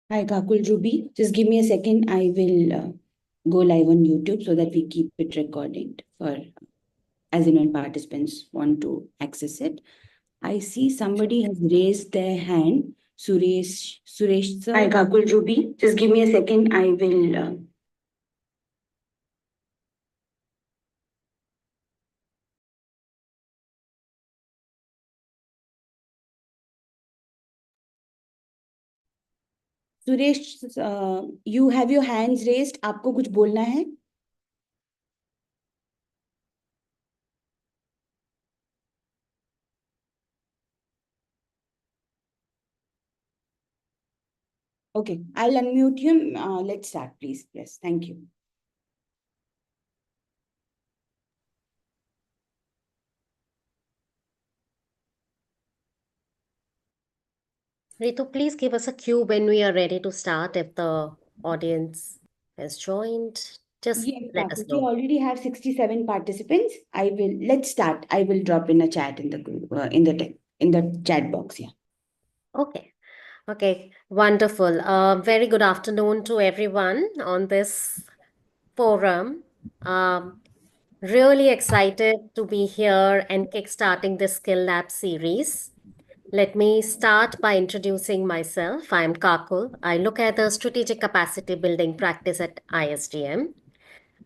Hi, Kakul Ruby. Just give me a second. I will go live on YouTube so that we keep it recorded for as and when participants want to access it. I see somebody has raised their hand. Suresh sir. Hi, Kakul Ruby. Just give me a second. I will. Suresh, you have your hands raised. आपको कुछ बोलना है? Okay, I'll unmute him. Let's start, please. Yes, thank you. Ritu, please give us a cue when we are ready to start if the audience has joined. Just Yes, let us Kakul, we know. already have 67 participants. Let's start. I will drop in a chat in the group, in the chat box. Yeah. Okay. Okay. Wonderful. Very good afternoon to everyone on this forum. Um, Really excited to be here and kickstarting this Skill Lab series. Let me start by introducing myself. I'm Kakul. I look at the strategic capacity building practice at ISDM.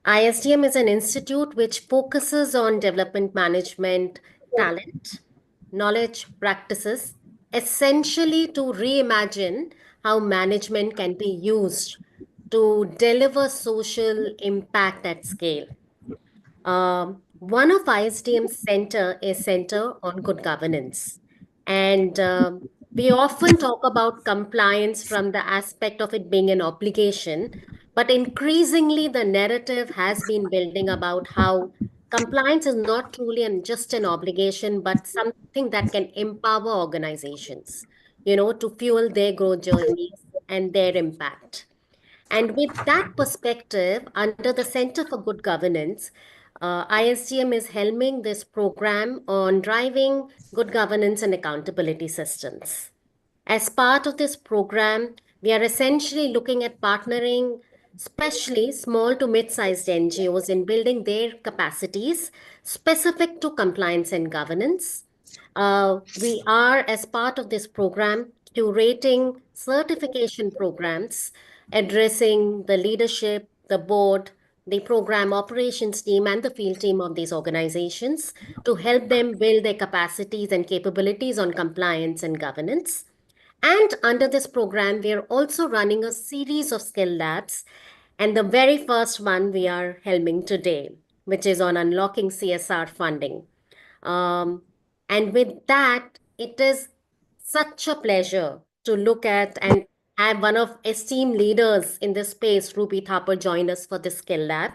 ISDM is an institute which focuses on development management talent, knowledge practices, essentially to reimagine how management can be used to deliver social impact at scale. One of ISDM's center is Center on Good Governance. And we often talk about compliance from the aspect of it being an obligation, but increasingly the narrative has been building about how compliance is not truly just an obligation, but something that can empower organizations, to fuel their growth journeys and their impact. And with that perspective, under the Center for Good Governance, ISGM is helming this program on driving good governance and accountability systems. As part of this program, we are essentially looking at partnering, especially small to mid sized NGOs, in building their capacities specific to compliance and governance. We are, as part of this program, curating certification programs addressing the leadership, the board, the program operations team, and the field team of these organizations to help them build their capacities and capabilities on compliance and governance. And under this program, we are also running a series of skill labs. And the very first one we are helming today, which is on unlocking CSR funding. Um, and with that, it is such a pleasure to look at and have one of esteemed leaders in this space, Ruby Thapar, join us for this skill lab.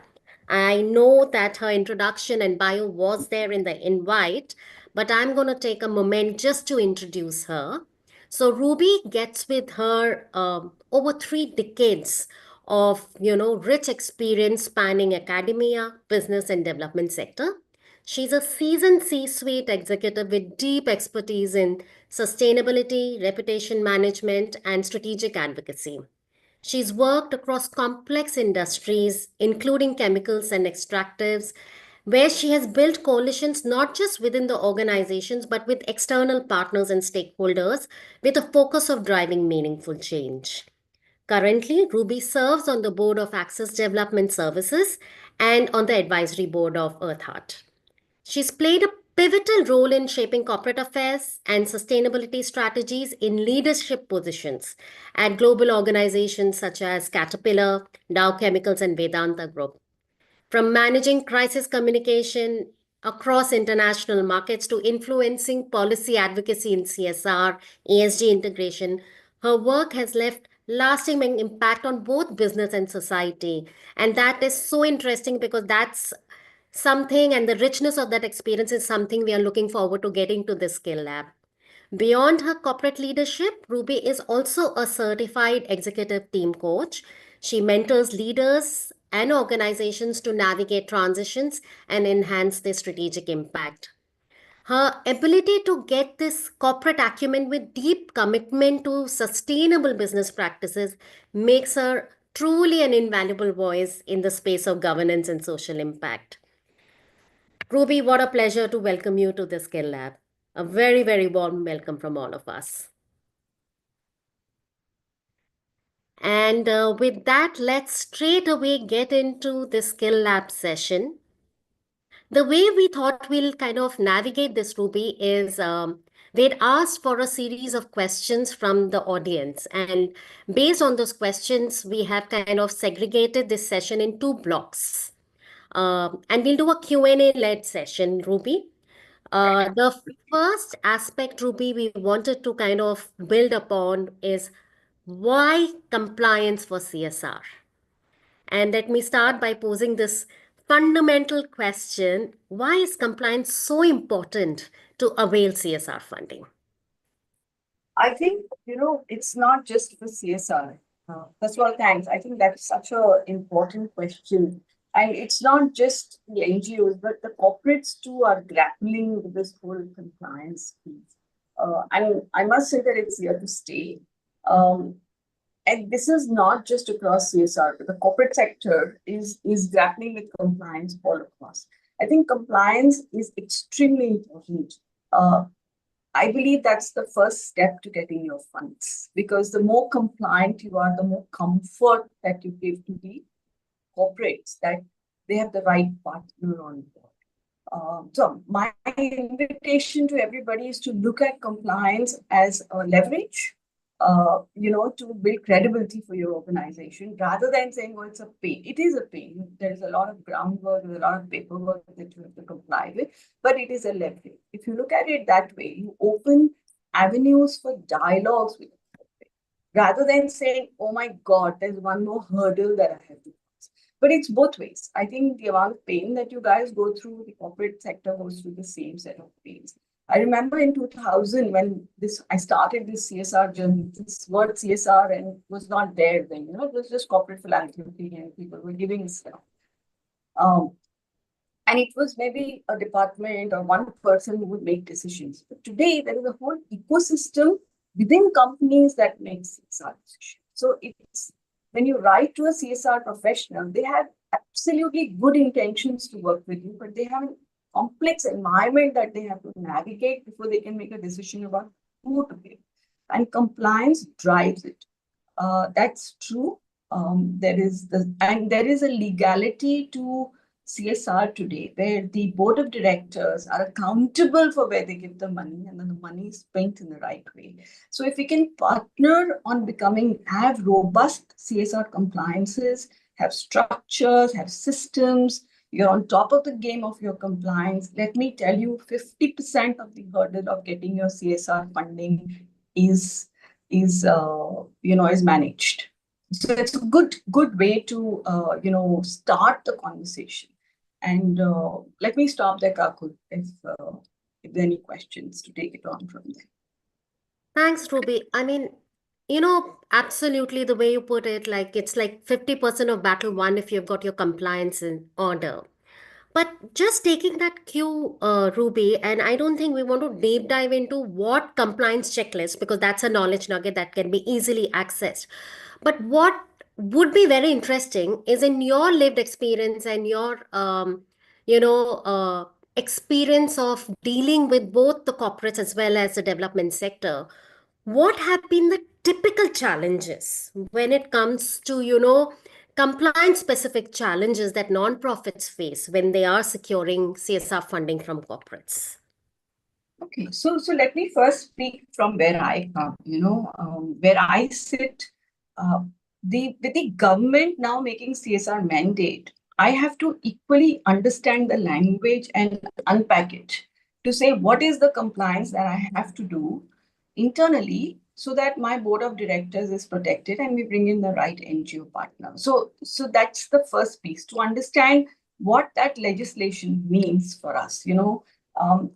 I know that her introduction and bio was there in the invite, but I'm going to take a moment just to introduce her. So Ruby gets with her over 3 decades of rich experience spanning academia, business, and development sector. She's a seasoned C-suite executive with deep expertise in sustainability, reputation management, and strategic advocacy. She's worked across complex industries, including chemicals and extractives, where she has built coalitions not just within the organizations, but with external partners and stakeholders with a focus of driving meaningful change. Currently, Ruby serves on the board of Access Development Services and on the advisory board of EarthHeart. She's played a pivotal role in shaping corporate affairs and sustainability strategies in leadership positions at global organizations such as Caterpillar, Dow Chemicals, and Vedanta Group. From managing crisis communication across international markets to influencing policy advocacy in CSR, ESG integration, her work has left lasting impact on both business and society. And that is so interesting because that's something, and the richness of that experience is something we are looking forward to getting to this skill lab. Beyond her corporate leadership, Ruby is also a certified executive team coach. She mentors leaders and organizations to navigate transitions and enhance their strategic impact. Her ability to get this corporate acumen with deep commitment to sustainable business practices makes her truly an invaluable voice in the space of governance and social impact. Ruby, what a pleasure to welcome you to the Skill Lab. A very, very warm welcome from all of us. And with that, let's straight away get into the Skill Lab session. The way we thought we'll kind of navigate this, Ruby, is they'd asked for a series of questions from the audience. And based on those questions, we have kind of segregated this session in two blocks. And we'll do a Q&A-led session, Ruby. The first aspect, Ruby, we wanted to kind of build upon is why compliance for CSR? And let me start by posing this fundamental question: why is compliance so important to avail CSR funding? I think, it's not just for CSR. First of all, thanks. I think that's such an important question. And it's not just the NGOs, but the corporates too are grappling with this whole compliance piece. And I must say that it's here to stay. And this is not just across CSR, but the corporate sector is grappling with compliance all across. I think compliance is extremely important. I believe that's the first step to getting your funds, because the more compliant you are, the more comfort that you give to the corporates that they have the right partner on board. So my invitation to everybody is to look at compliance as a leverage, to build credibility for your organization, rather than saying, oh, it's a pain. It is a pain. There's a lot of groundwork, there's a lot of paperwork that you have to comply with, but it is a leverage. If you look at it that way, you open avenues for dialogues with the corporate, rather than saying, oh my God, there's one more hurdle that I have to pass. But it's both ways. I think the amount of pain that you guys go through, the corporate sector goes through the same set of pains. I remember in 2000 when I started this CSR journey, this word CSR and was not there then, it was just corporate philanthropy and people were giving stuff. And it was maybe a department or one person who would make decisions. But today there is a whole ecosystem within companies that makes CSR decisions. So it's when you write to a CSR professional, they have absolutely good intentions to work with you, but they have complex environment that they have to navigate before they can make a decision about who to pay. And compliance drives it. That's true. There is a legality to CSR today, where the board of directors are accountable for where they give the money, and then the money is spent in the right way. So if we can partner on have robust CSR compliances, have structures, have systems, you're on top of the game of your compliance. Let me tell you, 50% of the hurdle of getting your CSR funding is managed. So it's a good way to start the conversation. And let me stop there, Kakul, if there are any questions to take it on from there. Thanks, Ruby. I mean, absolutely the way you put it, like it's like 50% of battle won if you've got your compliance in order. But just taking that cue, Ruby, and I don't think we want to deep dive into what compliance checklist, because that's a knowledge nugget that can be easily accessed. But what would be very interesting is in your lived experience and your, experience of dealing with both the corporates as well as the development sector. What have been the typical challenges when it comes to, compliance specific challenges that nonprofits face when they are securing CSR funding from corporates? Okay, so let me first speak from where I come, where I sit. With the government now making CSR mandate, I have to equally understand the language and unpack it to say what is the compliance that I have to do internally so that my board of directors is protected and we bring in the right NGO partner. So that's the first piece, to understand what that legislation means for us,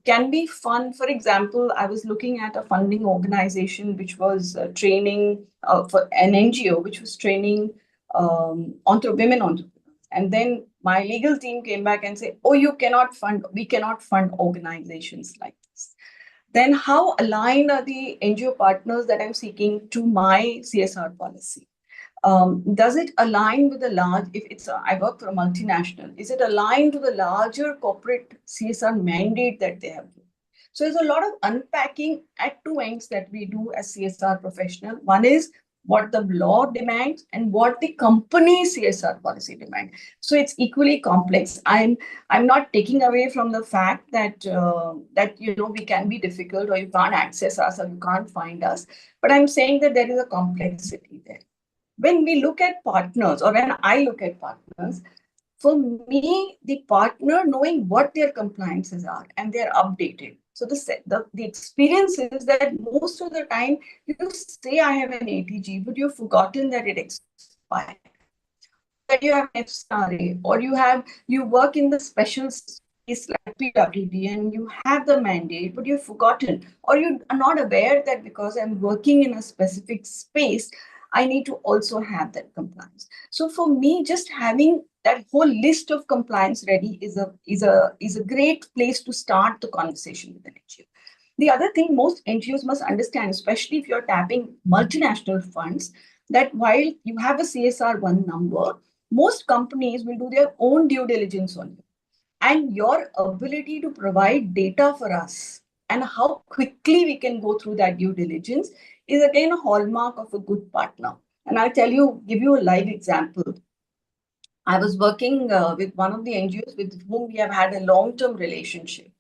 can be fun. For example, I was looking at a funding organization which was training for an NGO, which was training women entrepreneurs. And then my legal team came back and said, oh, we cannot fund organizations like this. Then how aligned are the NGO partners that I'm seeking to my CSR policy? Does it align with the large, if it's I work for a multinational, is it aligned to the larger corporate CSR mandate that they have? So there's a lot of unpacking at two ends that we do as CSR professional. One is what the law demands and what the company CSR policy demands. So it's equally complex. I'm not taking away from the fact that we can be difficult, or you can't access us, or you can't find us, but I'm saying that there is a complexity there. When we look at partners, or when I look at partners, for me, the partner knowing what their compliances are and they're updated. So the experience is that most of the time you say I have an ATG, but you've forgotten that it expired. That you have an FSRA, or you work in the special space like PWD and you have the mandate, but you've forgotten, or you are not aware that because I'm working in a specific space, I need to also have that compliance. So for me, just having that whole list of compliance ready is a great place to start the conversation with an NGO. The other thing most NGOs must understand, especially if you're tapping multinational funds, that while you have a CSR1 number, most companies will do their own due diligence on you. And your ability to provide data for us and how quickly we can go through that due diligence is again a hallmark of a good partner. And I'll give you a live example. I was working with one of the NGOs with whom we have had a long-term relationship.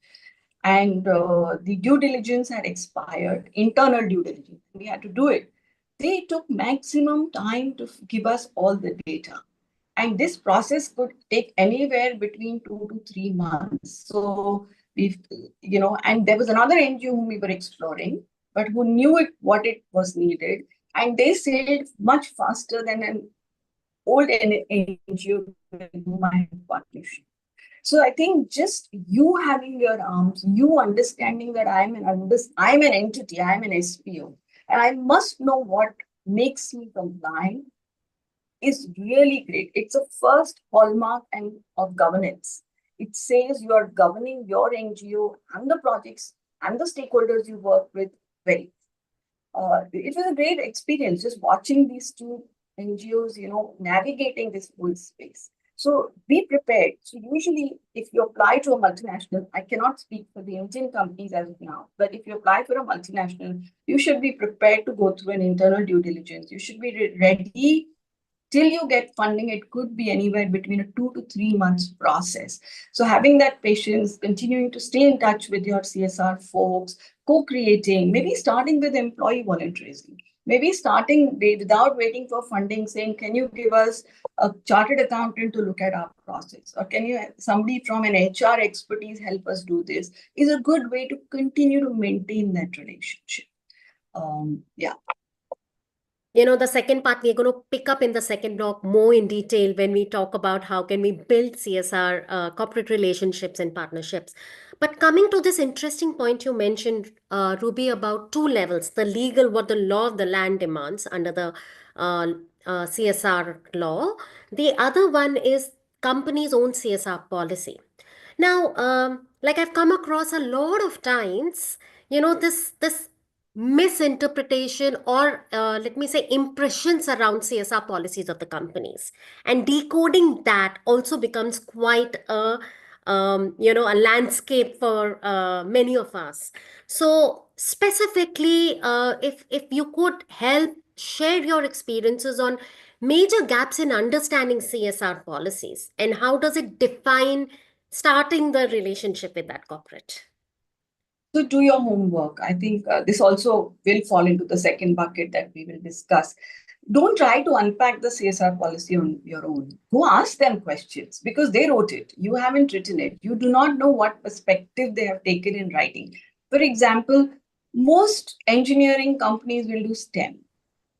And the due diligence had expired, internal due diligence. We had to do it. They took maximum time to give us all the data. And this process could take anywhere between 2 to 3 months. So and there was another NGO whom we were exploring, but who knew what it was needed. And they sailed much faster than an old NGO with whom I had partnership. So I think just you having your arms, you understanding that I'm an entity, I'm an SPO, and I must know what makes me compliant is really great. It's a first hallmark of governance. It says you are governing your NGO and the projects and the stakeholders you work with very. It was a great experience just watching these two NGOs, navigating this whole space. So be prepared. So usually if you apply to a multinational, I cannot speak for the Indian companies as of now, but if you apply for a multinational, you should be prepared to go through an internal due diligence. You should be ready till you get funding. It could be anywhere between a 2 to 3 months process. So having that patience, continuing to stay in touch with your CSR folks, co-creating, maybe starting with employee volunteerism, maybe starting without waiting for funding, saying, can you give us a chartered accountant to look at our process? Or can you somebody from an HR expertise help us do this? Is a good way to continue to maintain that relationship. Yeah. The second part, we're going to pick up in the second block more in detail when we talk about how can we build CSR corporate relationships and partnerships. But coming to this interesting point you mentioned, Ruby, about two levels, the legal, what the law of the land demands under the CSR law. The other one is companies' own CSR policy. Now, like I've come across a lot of times, this misinterpretation or let me say impressions around CSR policies of the companies, and decoding that also becomes quite a landscape for many of us. So specifically, if you could help share your experiences on major gaps in understanding CSR policies and how does it define starting the relationship with that corporate. So do your homework. I think this also will fall into the second bucket that we will discuss. Don't try to unpack the CSR policy on your own. Go ask them questions because they wrote it. You haven't written it. You do not know what perspective they have taken in writing. For example, most engineering companies will do STEM.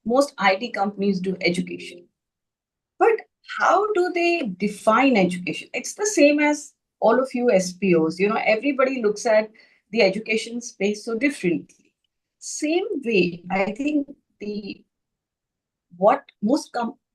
Most IT companies do education. But how do they define education? It's the same as all of you SPOs. Everybody looks at the education space so differently. Same way, I think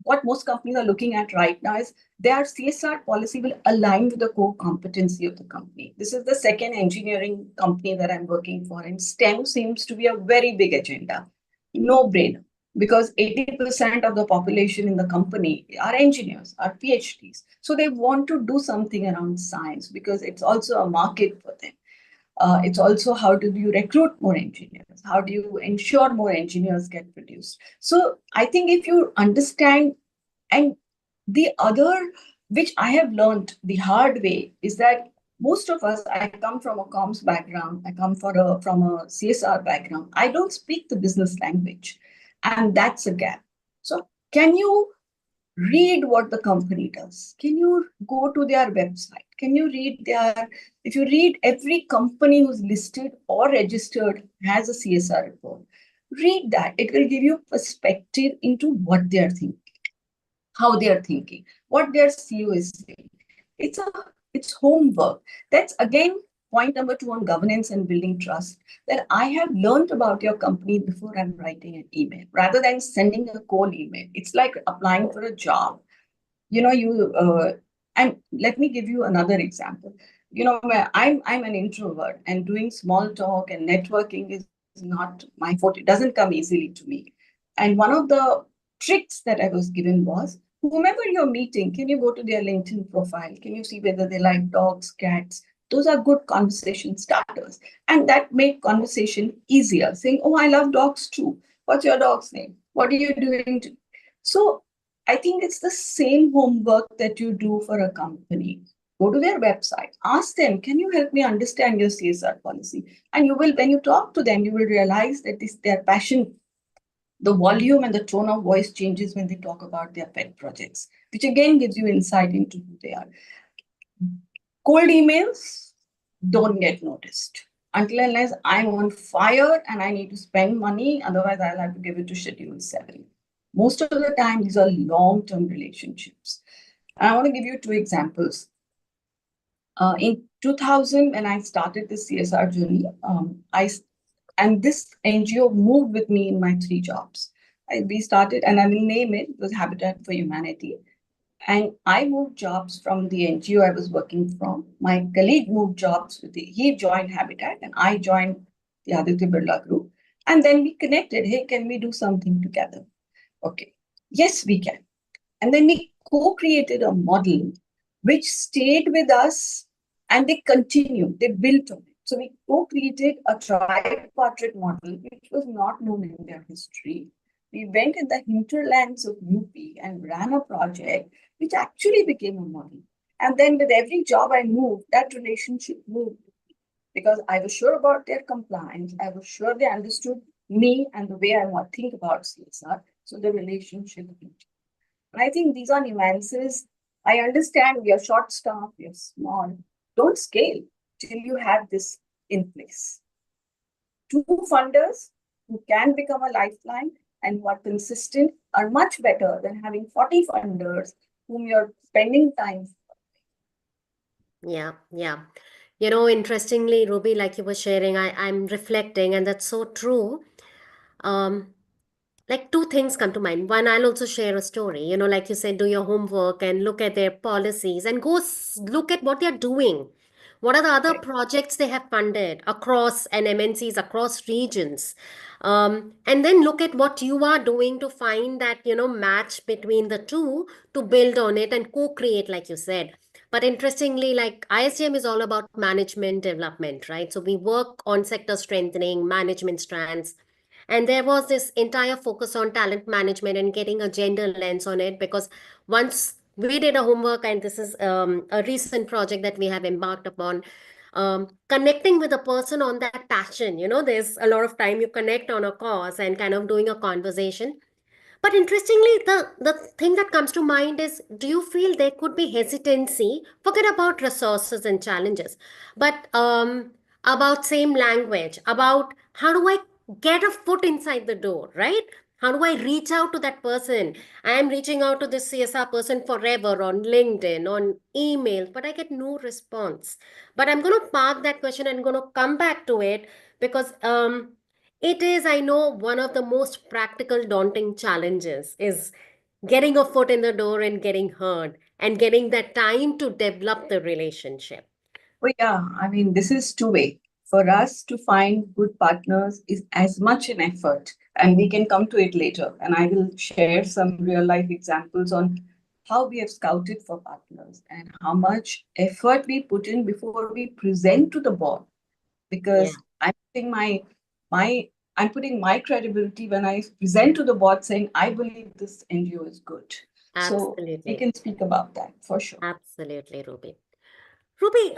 what most companies are looking at right now is their CSR policy will align with the core competency of the company. This is the second engineering company that I'm working for, and STEM seems to be a very big agenda. No brainer, because 80% of the population in the company are engineers, are PhDs. So they want to do something around science because it's also a market for them. It's also how do you recruit more engineers? How do you ensure more engineers get produced? So I think if you understand, and the other, which I have learned the hard way, is that most of us, I come from a comms background, I come from a CSR background. I don't speak the business language, and that's a gap. So can you read what the company does? Can you go to their website? Can you read if you read every company who's listed or registered has a CSR report, read that. It will give you perspective into what they're thinking, how they're thinking, what their CEO is saying. It's homework. That's again point number 2 on governance and building trust, that I have learned about your company before I'm writing an email, rather than sending a cold email. It's like applying for a job. And let me give you another example. I'm an introvert, and doing small talk and networking is not my forte. It doesn't come easily to me. And one of the tricks that I was given was, whomever you're meeting, can you go to their LinkedIn profile? Can you see whether they like dogs, cats? Those are good conversation starters. And that made conversation easier, saying, oh, I love dogs too. What's your dog's name? What are you doing? So I think it's the same homework that you do for a company. Go to their website, ask them, can you help me understand your CSR policy? And you will, when you talk to them, you will realize that their passion, the volume and the tone of voice changes when they talk about their pet projects, which again gives you insight into who they are. Cold emails don't get noticed until unless I'm on fire and I need to spend money. Otherwise, I'll have to give it to Schedule 7. Most of the time, these are long-term relationships. And I want to give you 2 examples. In 2000, when I started the CSR journey, and this NGO moved with me in my 3 jobs. We started, and I will name it, was Habitat for Humanity. And I moved jobs from the NGO I was working from. My colleague moved jobs he joined Habitat, and I joined the Aditya Birla Group. And then we connected. Hey, can we do something together? Okay. Yes, we can. And then we co-created a model which stayed with us, and they continued. They built on it. So we co-created a tripartite model which was not known in their history. We went in the hinterlands of UP and ran a project which actually became a model. And then with every job I moved, that relationship moved, because I was sure about their compliance. I was sure they understood me and the way I want to think about CSR. So the relationship continued. And I think these are nuances. I understand we are short staffed, we are small. Don't scale till you have this in place. 2 funders who can become a lifeline and who are consistent are much better than having 40 funders whom you're spending time. Yeah, yeah. Interestingly, Ruby, like you were sharing, I'm reflecting, and that's so true. Like 2 things come to mind. One, I'll also share a story. Like you said, do your homework and look at their policies and go look at what they're doing. What are the other projects they have funded across and MNCs, across regions? And then look at what you are doing to find that, match between the two, to build on it and co-create, like you said. But interestingly, like ISDM is all about management development, right? So we work on sector strengthening, management strands. And there was this entire focus on talent management and getting a gender lens on it, because once we did a homework, and this is a recent project that we have embarked upon, connecting with a person on that passion. There's a lot of time you connect on a cause and kind of doing a conversation. But interestingly, the thing that comes to mind is, do you feel there could be hesitancy? Forget about resources and challenges, but about same language, about how do I get a foot inside the door, right? How do I reach out to that person? I am reaching out to this CSR person forever on LinkedIn, on email, but I get no response. But I'm going to park that question and going to come back to it, because it is, I know, one of the most practical, daunting challenges is getting a foot in the door and getting heard and getting that time to develop the relationship. Well, yeah, I mean, this is two-way. For us to find good partners is as much an effort, and we can come to it later. And I will share some real-life examples on how we have scouted for partners and how much effort we put in before we present to the board. Yeah, Because my I'm putting my credibility when I present to the board saying I believe this NGO is good. So we absolutely. can speak about that for sure. Absolutely, Ruby. Ruby,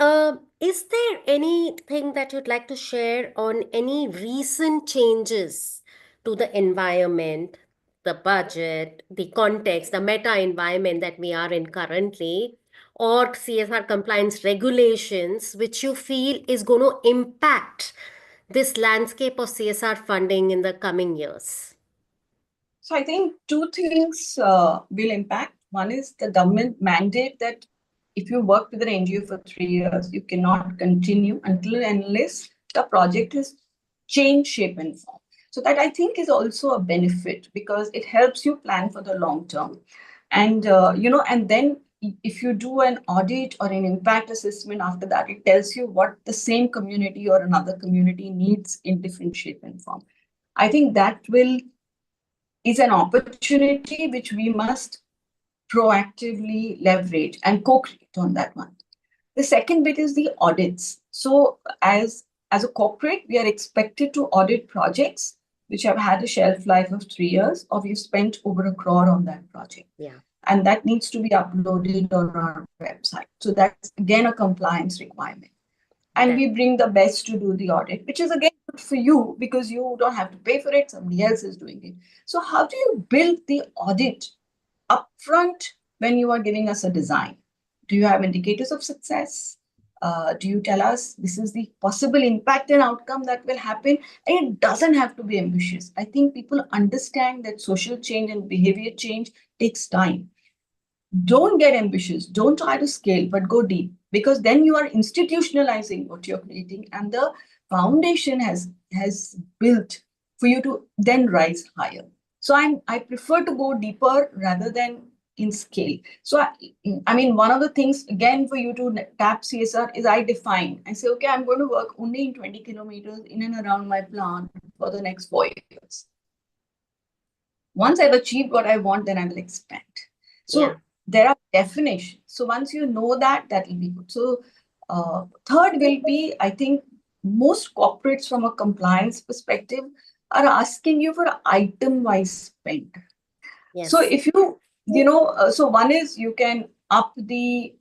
is there anything that you'd like to share on any recent changes to the environment, the budget, the context, the meta environment that we are in currently, or CSR compliance regulations, which you feel is going to impact this landscape of CSR funding in the coming years? So I think two things will impact. One is the government mandate that if you work with an NGO for 3 years, you cannot continue until and unless the project is changed shape and form. So that I think is also a benefit because it helps you plan for the long term. And and then if you do an audit or an impact assessment after that, it tells you what the same community or another community needs in different shape and form. I think that will is an opportunity which we must proactively leverage and co-create on that one. The second bit is the audits. So as a corporate, we are expected to audit projects which have had a shelf life of 3 years, or we've spent over 1 crore on that project. Yeah. And that needs to be uploaded on our website. So that's again a compliance requirement. And we bring the best to do the audit, which is again good for you because you don't have to pay for it, somebody else is doing it. So how do you build the audit upfront when you are giving us a design? Do you have indicators of success? Do you tell us this is the possible impact and outcome that will happen? And it doesn't have to be ambitious. I think people understand that social change and behavior change takes time. Don't get ambitious, don't try to scale, but go deep, because then you are institutionalizing what you're creating and the foundation has built for you to then rise higher. So I prefer to go deeper rather than in scale. So I mean, one of the things again for you to tap CSR is I define. I say, okay, I'm going to work only in 20 kilometers in and around my plant for the next 4 years. Once I've achieved what I want, then I will expand. So there are definitions. So once you know that, that will be good. So third will be, I think most corporates from a compliance perspective are asking you for item-wise spend. Yes. So if you, so one is you can up the,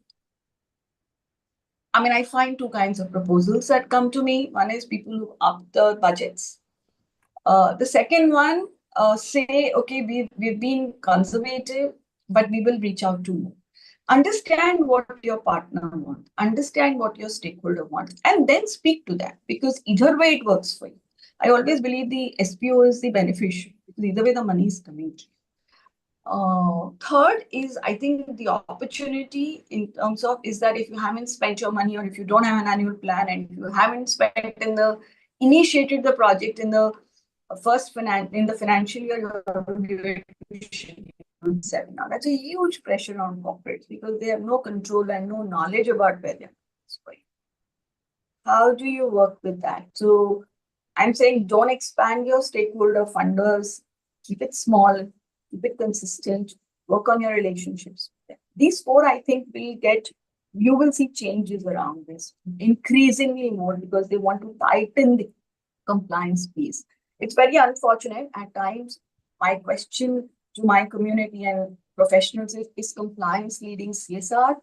I mean, I find two kinds of proposals that come to me. One is people who up the budgets. The second one, say, okay, we've been conservative, but we will reach out to more. Understand what your partner wants, understand what your stakeholder wants, and then speak to that, because either way it works for you. I always believe the SPO is the beneficiary, because either way the money is coming to you. Third is, I think the opportunity in terms of is that if you haven't spent your money, or if you don't have an annual plan, and if you haven't initiated the project in the in the financial year, you have to give it to seminar. That's a huge pressure on corporates because they have no control and no knowledge about where they're going. How do you work with that? So I'm saying don't expand your stakeholder funders, keep it small, keep it consistent, work on your relationships. These four, I think, you will see changes around this increasingly more because they want to tighten the compliance piece. It's very unfortunate at times. My question to my community and professionals is compliance leading CSR,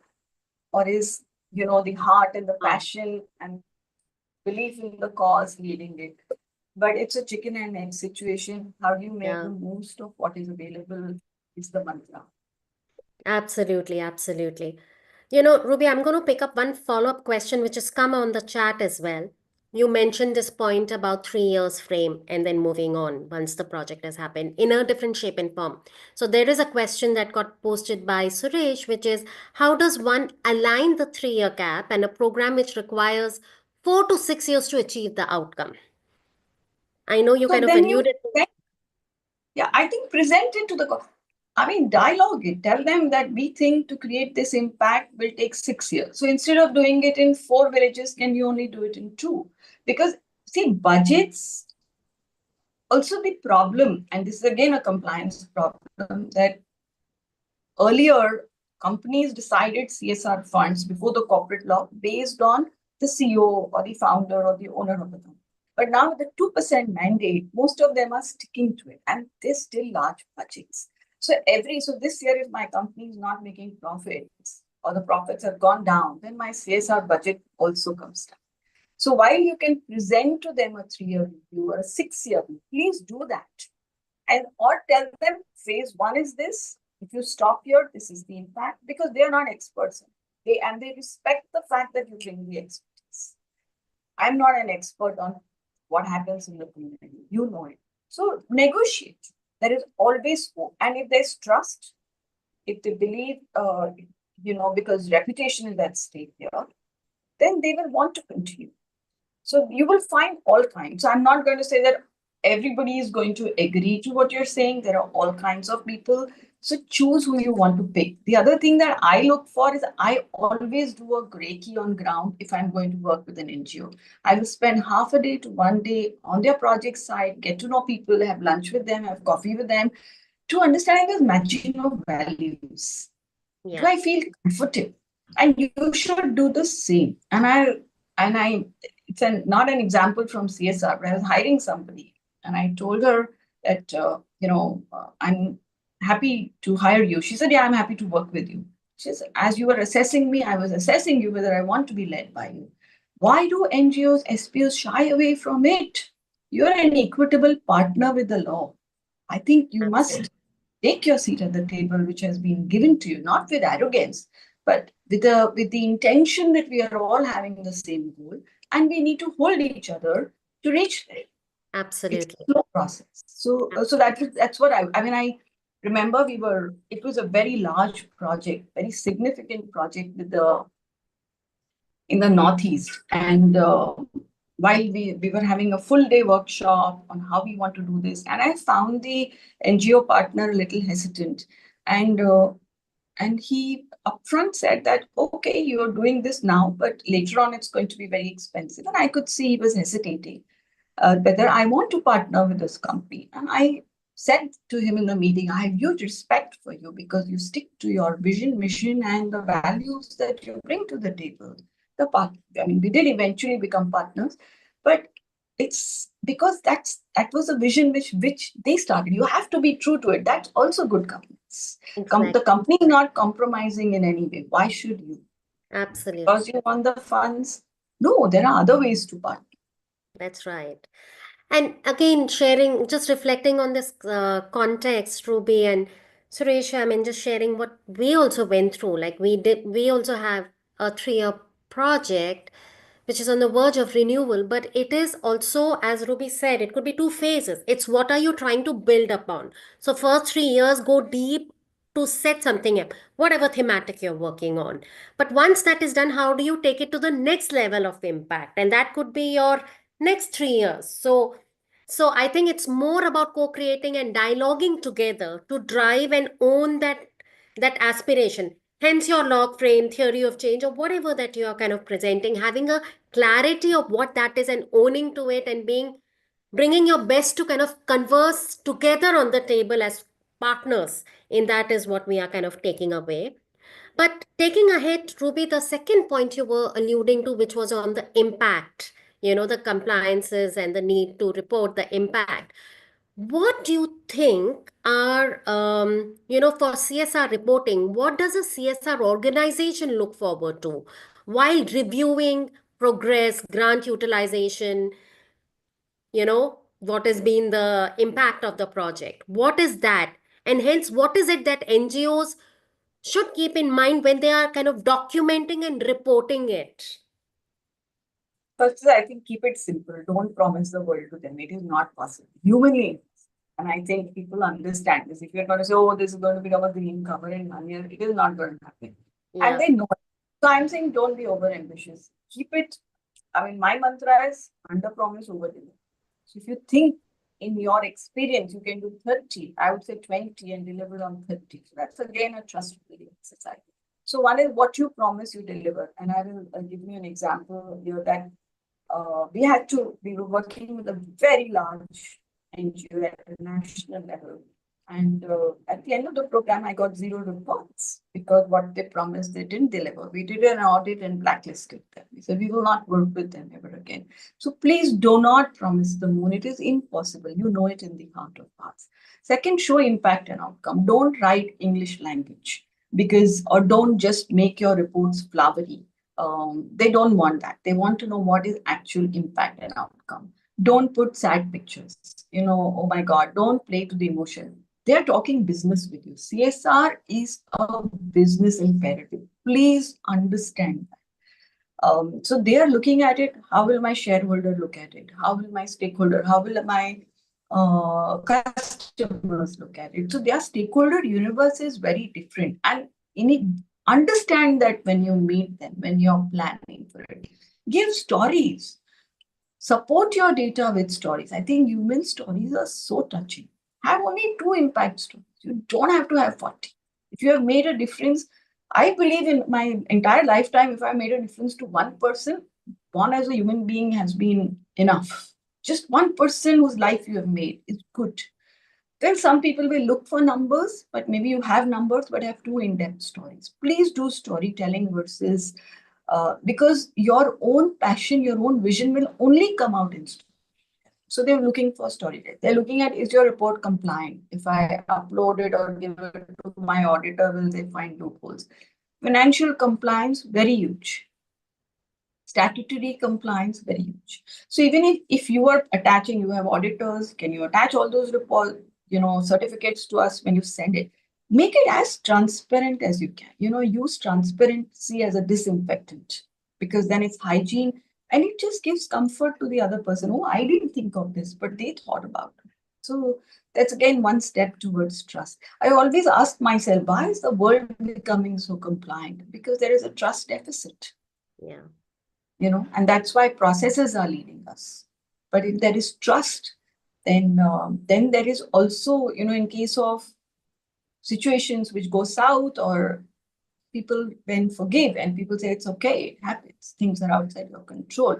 or is, the heart and the passion and belief in the cause leading it? But it's a chicken and egg situation. How do you make the most of what is available is the mantra. Absolutely, absolutely. Ruby, I'm going to pick up one follow-up question which has come on the chat as well. You mentioned this point about 3 years frame and then moving on once the project has happened in a different shape and form. So there is a question that got posted by Suresh, which is, how does one align the 3-year cap and a program which requires 4 to 6 years to achieve the outcome? I know you kind of alluded to. Yeah, I think present it to the I mean, dialogue it. Tell them that we think to create this impact will take 6 years. So instead of doing it in 4 villages, can you only do it in 2? Because see, budgets also the problem, and this is again a compliance problem, that earlier companies decided CSR funds before the corporate law based on the CEO or the founder or the owner of the company. But now with the 2% mandate, most of them are sticking to it, and they're still large budgets. So this year, if my company is not making profits or the profits have gone down, then my CSR budget also comes down. So while you can present to them a 3-year review or a 6-year review, please do that. And or tell them phase 1 is this. If you stop here, this is the impact, because they are not experts. They respect the fact that you bring the expertise. I'm not an expert on what happens in the community. You know it. So negotiate. There is always hope. And if there's trust, if they believe, because reputation is at stake here, then they will want to continue. So you will find all kinds. So I'm not going to say that everybody is going to agree to what you're saying. There are all kinds of people. So choose who you want to pick. The other thing that I look for is I always do a Reiki on ground if I'm going to work with an NGO. I will spend half a day to 1 day on their project site, get to know people, have lunch with them, have coffee with them, to understand the matching of values. Yeah. Do I feel comfortable? And you should do the same. It's not an example from CSR, but I was hiring somebody and I told her that, I'm happy to hire you. She said, yeah, I'm happy to work with you. She said, as you were assessing me, I was assessing you whether I want to be led by you. Why do NGOs, SPOs shy away from it? You're an equitable partner with the law. I think you must take your seat at the table, which has been given to you, not with arrogance, but with the intention that we are all having the same goal, and we need to hold each other to reach there. Absolutely. It's a slow process. So that's what I remember it was a very large project, very significant project in the Northeast. And while we were having a full day workshop on how we want to do this, and I found the NGO partner a little hesitant. And he upfront said that, okay, you're doing this now, but later on it's going to be very expensive. And I could see he was hesitating whether I want to partner with this company. And I said to him in the meeting, I have huge respect for you because you stick to your vision, mission, and the values that you bring to the table. We did eventually become partners, but it's because that was a vision which they started. You have to be true to it. That's also good governance. Exactly. The company is not compromising in any way. Why should you? Absolutely. Because you want the funds? No, there are other ways to partner. That's right. And again, just reflecting on this context, Ruby and Suresh, I mean, just sharing what we also went through. Like we also have a 3-year project which is on the verge of renewal, but it is also, as Ruby said, it could be 2 phases. It's what are you trying to build upon? So first 3 years, go deep to set something up, whatever thematic you're working on. But once that is done, how do you take it to the next level of impact? And that could be your next 3 years. So I think it's more about co-creating and dialoguing together to drive and own that aspiration. Hence your log frame, theory of change, or whatever that you are kind of presenting, having a clarity of what that is and owning to it and bringing your best to kind of converse together on the table as partners. In that is what we are kind of taking away. But taking ahead, Ruby, the second point you were alluding to, which was on the impact, the compliances and the need to report the impact. What do you think are, for CSR reporting, what does a CSR organization look forward to while reviewing progress, grant utilization, what has been the impact of the project? What is that? And hence, what is it that NGOs should keep in mind when they are kind of documenting and reporting it? First, I think keep it simple. Don't promise the world to them. It is not possible. Humanly. And I think people understand this. If you're going to say, oh, this is going to become a green cover in 1 year, it is not going to happen. Yeah. And they know it. So I'm saying don't be over ambitious. Keep it. My mantra is under promise, over deliver. So if you think in your experience, you can do 30, I would say 20 and deliver on 30. So that's again a trust building exercise. So one is what you promise, you deliver. And I will give you an example here that we were working with a very large NGO at a national level. And at the end of the program, I got 0 reports because what they promised, they didn't deliver. We did an audit and blacklisted them. We said we will not work with them ever again. So please do not promise the moon. It is impossible. You know it in the heart of hearts. Second, show impact and outcome. Don't write English language or don't just make your reports flowery. They don't want that. They want to know what is actual impact and outcome. Don't put sad pictures. Oh my God, don't play to the emotion. They're talking business with you. CSR is a business imperative. Please understand that. So they are looking at it. How will my shareholder look at it? How will my stakeholder? How will my customers look at it? So their stakeholder universe is very different. And understand that when you meet them, when you're planning for it. Give stories. Support your data with stories. I think human stories are so touching. Have only 2 impact stories. You don't have to have 40. If you have made a difference, I believe in my entire lifetime, if I made a difference to one person, born as a human being has been enough. Just one person whose life you have made is good. Then some people will look for numbers, but maybe you have numbers, but have 2 in-depth stories. Please do storytelling versus because your own passion, your own vision will only come out in story. So they're looking for storytelling. They're looking at, is your report compliant? If I upload it or give it to my auditor, will they find loopholes? Financial compliance, very huge. Statutory compliance, very huge. So even if you are attaching, you have auditors, can you attach all those report, certificates to us when you send it? Make it as transparent as you can. Use transparency as a disinfectant because then it's hygiene and it just gives comfort to the other person. Oh, I didn't think of this, but they thought about it. So that's again one step towards trust. I always ask myself, why is the world becoming so compliant? Because there is a trust deficit. Yeah. And that's why processes are leading us. But if there is trust, then there is also, in case of situations which go south or people then forgive and people say it's okay, it happens, things are outside your control.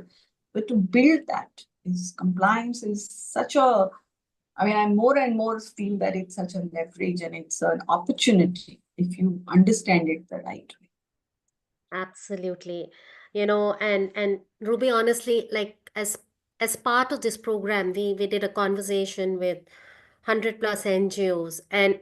But to build that compliance is such a, I more and more feel that it's such a leverage and it's an opportunity if you understand it the right way. Absolutely. And Ruby, honestly, like as part of this program, we did a conversation with 100 plus NGOs and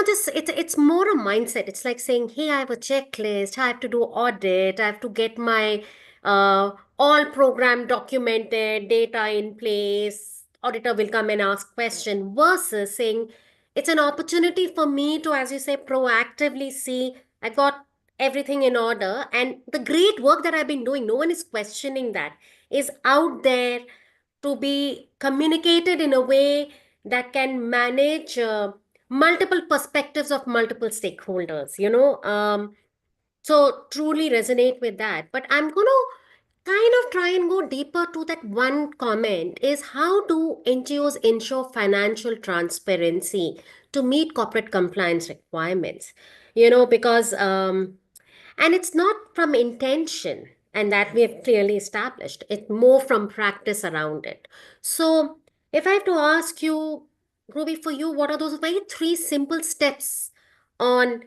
this it's more a mindset. It's like saying, hey, I have a checklist, I have to do audit, I have to get my all program documented, data in place, auditor will come and ask question, versus saying it's an opportunity for me to, as you say, proactively see I got everything in order. And the great work that I've been doing, no one is questioning that, is out there to be communicated in a way that can manage multiple perspectives of multiple stakeholders, so truly resonate with that. But I'm going to kind of try and go deeper to that one comment is, how do NGOs ensure financial transparency to meet corporate compliance requirements? Because and it's not from intention, and that we have clearly established. It's more from practice around it. So, if I have to ask you, Ruby, for you, what are those very 3 simple steps on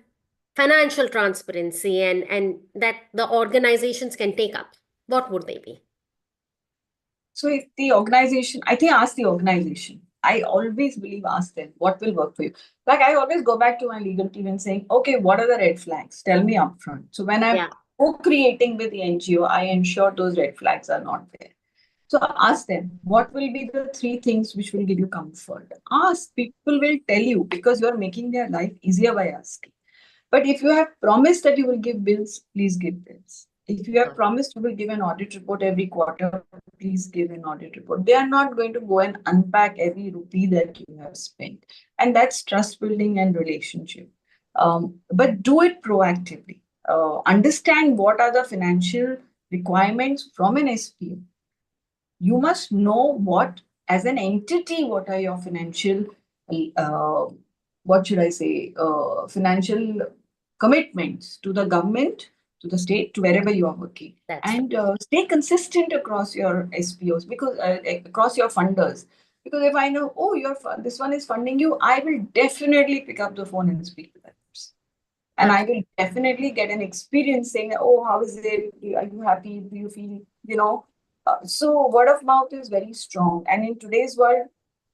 financial transparency and that the organizations can take up? What would they be? So if the organization, I think ask the organization. I always believe ask them what will work for you. Like I always go back to my legal team and saying, okay, what are the red flags? Tell me upfront. So when I'm co-creating with the NGO, I ensure those red flags are not there. So ask them, what will be the 3 things which will give you comfort? Ask, people will tell you because you're making their life easier by asking. But if you have promised that you will give bills, please give bills. If you have promised you will give an audit report every quarter, please give an audit report. They are not going to go and unpack every rupee that you have spent. And that's trust building and relationship. But do it proactively. Understand what are the financial requirements from an SPO. You must know what as an entity, what are your financial, uh, what should I say, financial commitments to the government, to the state, to wherever you are working, That's and stay consistent across your SPOs, because across your funders. Because if I know, oh, this one is funding you, I will definitely pick up the phone and speak to that person. And right. I will definitely get an experience saying, oh, how is it? Are you happy? Do you feel, so word of mouth is very strong. And in today's world,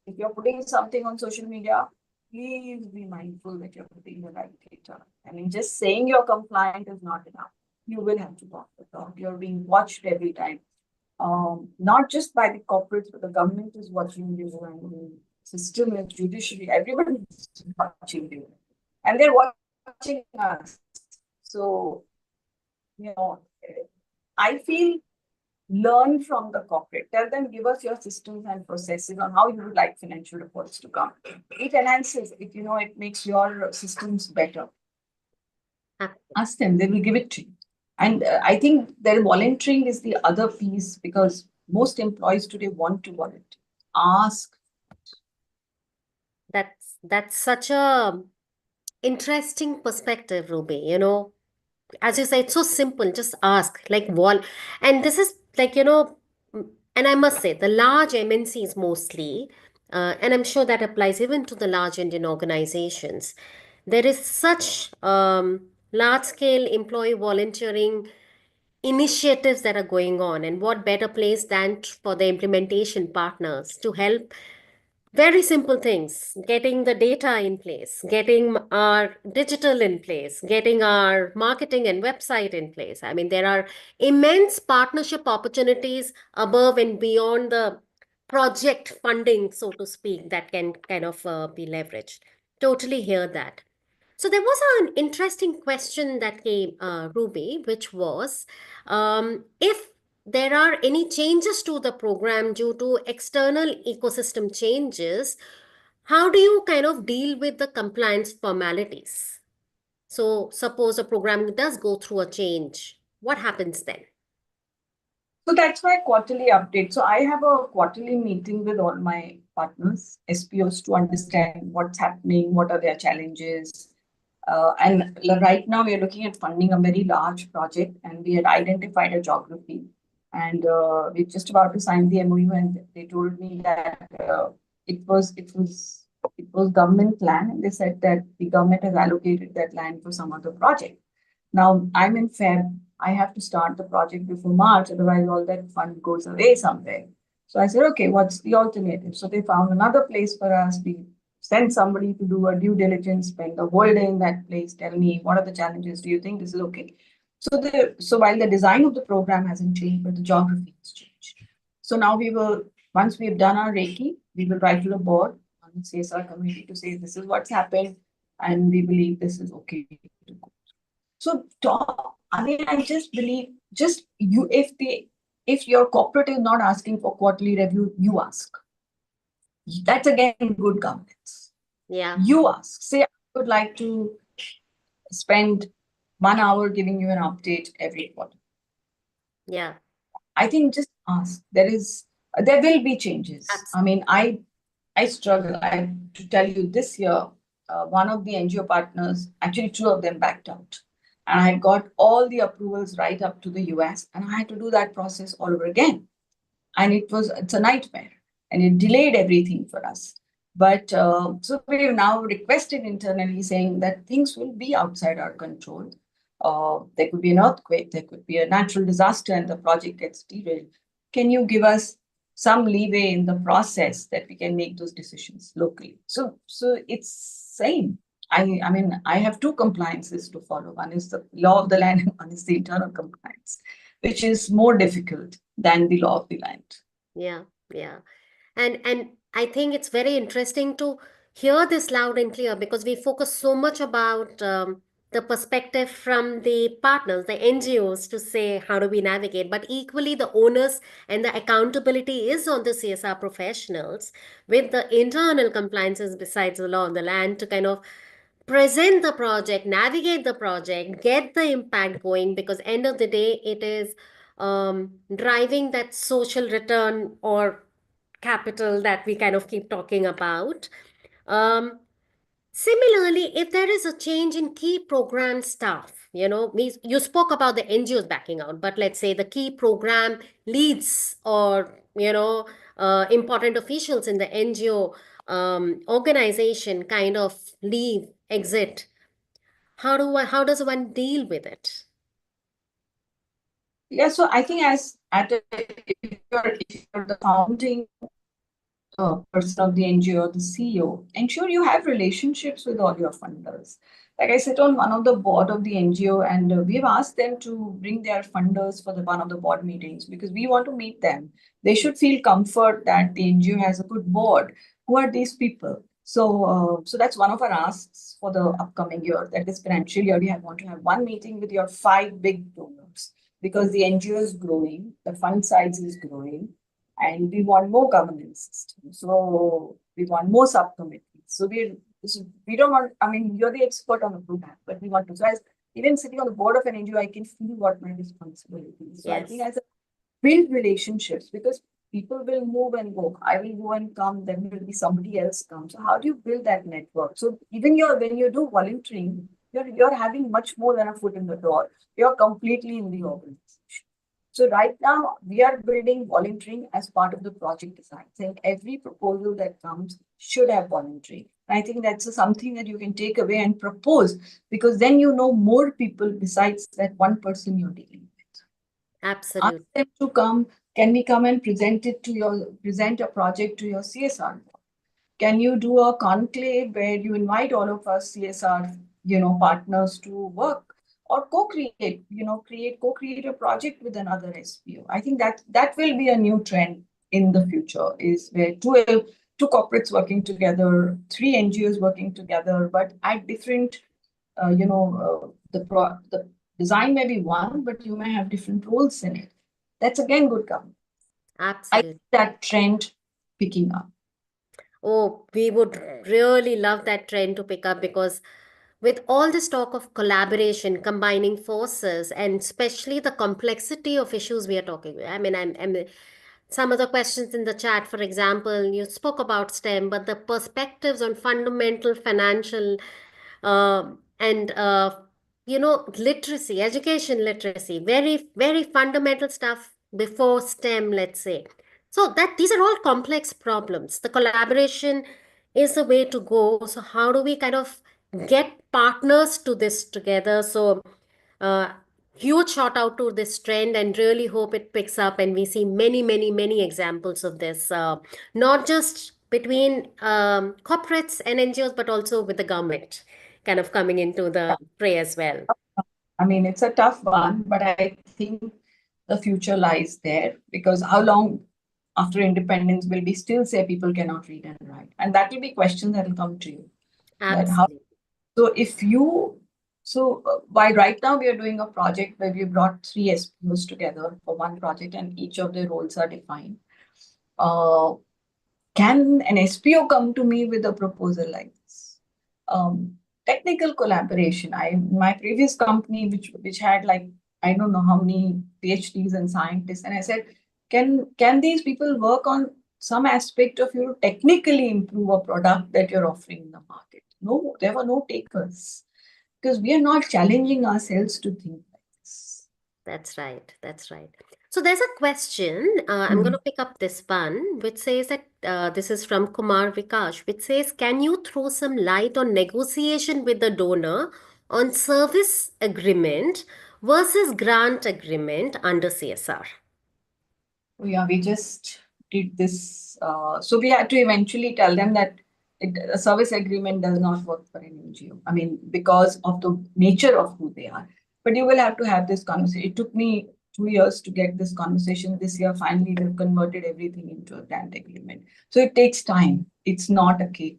if you're putting something on social media, please be mindful that you're putting the right data. I mean, just saying you're compliant is not enough. You will have to walk the talk. You're being watched every time. Not just by the corporates, but the government is watching you, and the system is judiciary. Everybody is watching you. And they're watching us. So, I feel learn from the corporate. Tell them, give us your systems and processes on how you would like financial reports to come. It enhances it, it makes your systems better. Ask them, they will give it to you. And I think their volunteering is the other piece, because most employees today want to volunteer. Ask. That's such a interesting perspective, Ruby. As you say, it's so simple. Just ask, like and this is like, and I must say, the large MNCs mostly, and I'm sure that applies even to the large Indian organizations. There is such large scale employee volunteering initiatives that are going on, and what better place than for the implementation partners to help very simple things: getting the data in place, getting our digital in place, getting our marketing and website in place. I mean, there are immense partnership opportunities above and beyond the project funding, so to speak, that can kind of be leveraged. Totally hear that. So there was an interesting question that came, Ruby, which was if there are any changes to the program due to external ecosystem changes, how do you kind of deal with the compliance formalities? So suppose a program does go through a change, what happens then? So that's my quarterly update. So I have a quarterly meeting with all my partners, SPOs, to understand what's happening, what are their challenges. And right now we are looking at funding a very large project, and we had identified a geography. And we're just about to sign the MOU, and they told me that it was government land, and they said that the government has allocated that land for some other project. Now I'm in Feb. I have to start the project before March, otherwise all that fund goes away somewhere. So I said, okay, what's the alternative? So they found another place for us. We sent somebody to do a due diligence, spend the whole day in that place, tell me what are the challenges. Do you think this is okay? So while the design of the program hasn't changed, but the geography has changed. So now once we've done our Reiki, we will write to the board on the CSR committee to say this is what's happened, and we believe this is okay to go. So I mean, I just believe, just you, if your corporate is not asking for quarterly review, you ask. That's again good governance. Yeah. You ask. Say, I would like to spend 1 hour giving you an update every quarter. Yeah. I think just ask. There will be changes. I mean, I struggle. To tell you, this year, one of the NGO partners, actually two of them, backed out. And I got all the approvals right up to the US, and I had to do that process all over again. And it's a nightmare, and it delayed everything for us. But so we've now requested internally, saying that things will be outside our control. There could be an earthquake, there could be a natural disaster, and the project gets derailed. Can you give us some leeway in the process that we can make those decisions locally? So it's same. I mean, I have two compliances to follow. One is the law of the land, and one is the internal compliance, which is more difficult than the law of the land. Yeah. Yeah. And I think it's very interesting to hear this loud and clear, because we focus so much about the perspective from the partners, the NGOs, to say how do we navigate, but equally the onus and the accountability is on the CSR professionals with the internal compliances besides the law on the land to kind of present the project, navigate the project, get the impact going, because end of the day it is driving that social return or capital that we kind of keep talking about. Similarly, if there is a change in key program staff, you spoke about the NGOs backing out, but let's say the key program leads or, important officials in the NGO organization kind of leave, exit. How does one deal with it? Yeah, so I think if you're the founding person of the NGO, the CEO, ensure you have relationships with all your funders. Like I sit on one of the board of the NGO, and we've asked them to bring their funders for one of the board meetings because we want to meet them. They should feel comfort that the NGO has a good board. Who are these people? So that's one of our asks for the upcoming year. That is financial year, we want to have one meeting with your 5 big donors because the NGO is growing, the fund size is growing, and we want more governance system. So we want more subcommittees. So we don't want, I mean, you're the expert on the program, but we want to. So as even sitting on the board of an NGO, I can feel what my responsibility is. So yes. I think as a build relationships, because people will move and go. I will go and come, then will be somebody else come. So how do you build that network? So even when you do volunteering, you're having much more than a foot in the door. You're completely in the organization. So right now, we are building volunteering as part of the project design, saying every proposal that comes should have volunteering. I think that's something that you can take away and propose, because then you know more people besides that one person you're dealing with. Absolutely. Ask them to come. Can we come and present a project to your CSR? Can you do a conclave where you invite all of us CSR, partners to work? Or co-create a project with another SPO. I think that will be a new trend in the future, is where two corporates working together, 3 NGOs working together, but at different, the design may be one, but you may have different roles in it. That's again good governance. Absolutely. I see that trend picking up. Oh, we would really love that trend to pick up, because with all this talk of collaboration, combining forces, and especially the complexity of issues we are talking about. I mean, I'm some of the questions in the chat, for example, you spoke about STEM, but the perspectives on fundamental financial and literacy, education literacy, very, very fundamental stuff before STEM, let's say. So that these are all complex problems. The collaboration is the way to go. So how do we kind of get partners to this together? So huge shout out to this trend, and really hope it picks up and we see many, many, many examples of this, not just between corporates and NGOs, but also with the government kind of coming into the fray as well. I mean, it's a tough one, but I think the future lies there, because how long after independence will we still say people cannot read and write? And that will be questions that will come to you. Absolutely. Why right now we are doing a project where we brought 3 SPOs together for one project, and each of their roles are defined. Can an SPO come to me with a proposal like this? Technical collaboration. My previous company, which had like, I don't know how many PhDs and scientists, and I said, can these people work on some aspect of you technically improve a product that you're offering in the market? No, there were no takers, because we are not challenging ourselves to think like this. That's right. That's right. So there's a question. I'm going to pick up this one, which says that this is from Kumar Vikash, which says, can you throw some light on negotiation with the donor on service agreement versus grant agreement under CSR? Yeah, we just did this. So we had to eventually tell them that a service agreement does not work for an NGO. I mean, because of the nature of who they are. But you will have to have this conversation. It took me 2 years to get this conversation. This year, finally, we've converted everything into a grant agreement. So it takes time. It's not a cake.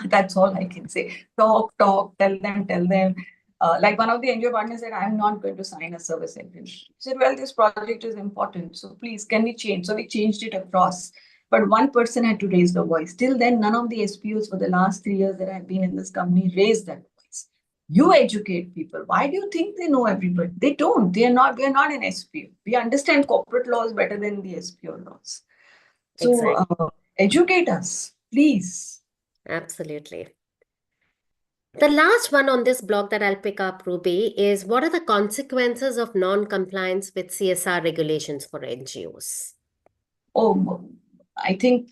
That's all I can say. Talk, tell them. Like one of the NGO partners said, I'm not going to sign a service agreement. He said, well, this project is important, so please, can we change? So we changed it across. But one person had to raise the voice. Till then, none of the SPOs for the last 3 years that I've been in this company raised that voice. You educate people. Why do you think they know everybody? They don't. They are not. We are not an SPO. We understand corporate laws better than the SPO laws. So Exactly. educate us, please. Absolutely. The last one on this blog that I'll pick up, Ruby, is what are the consequences of non-compliance with CSR regulations for NGOs? Oh, I think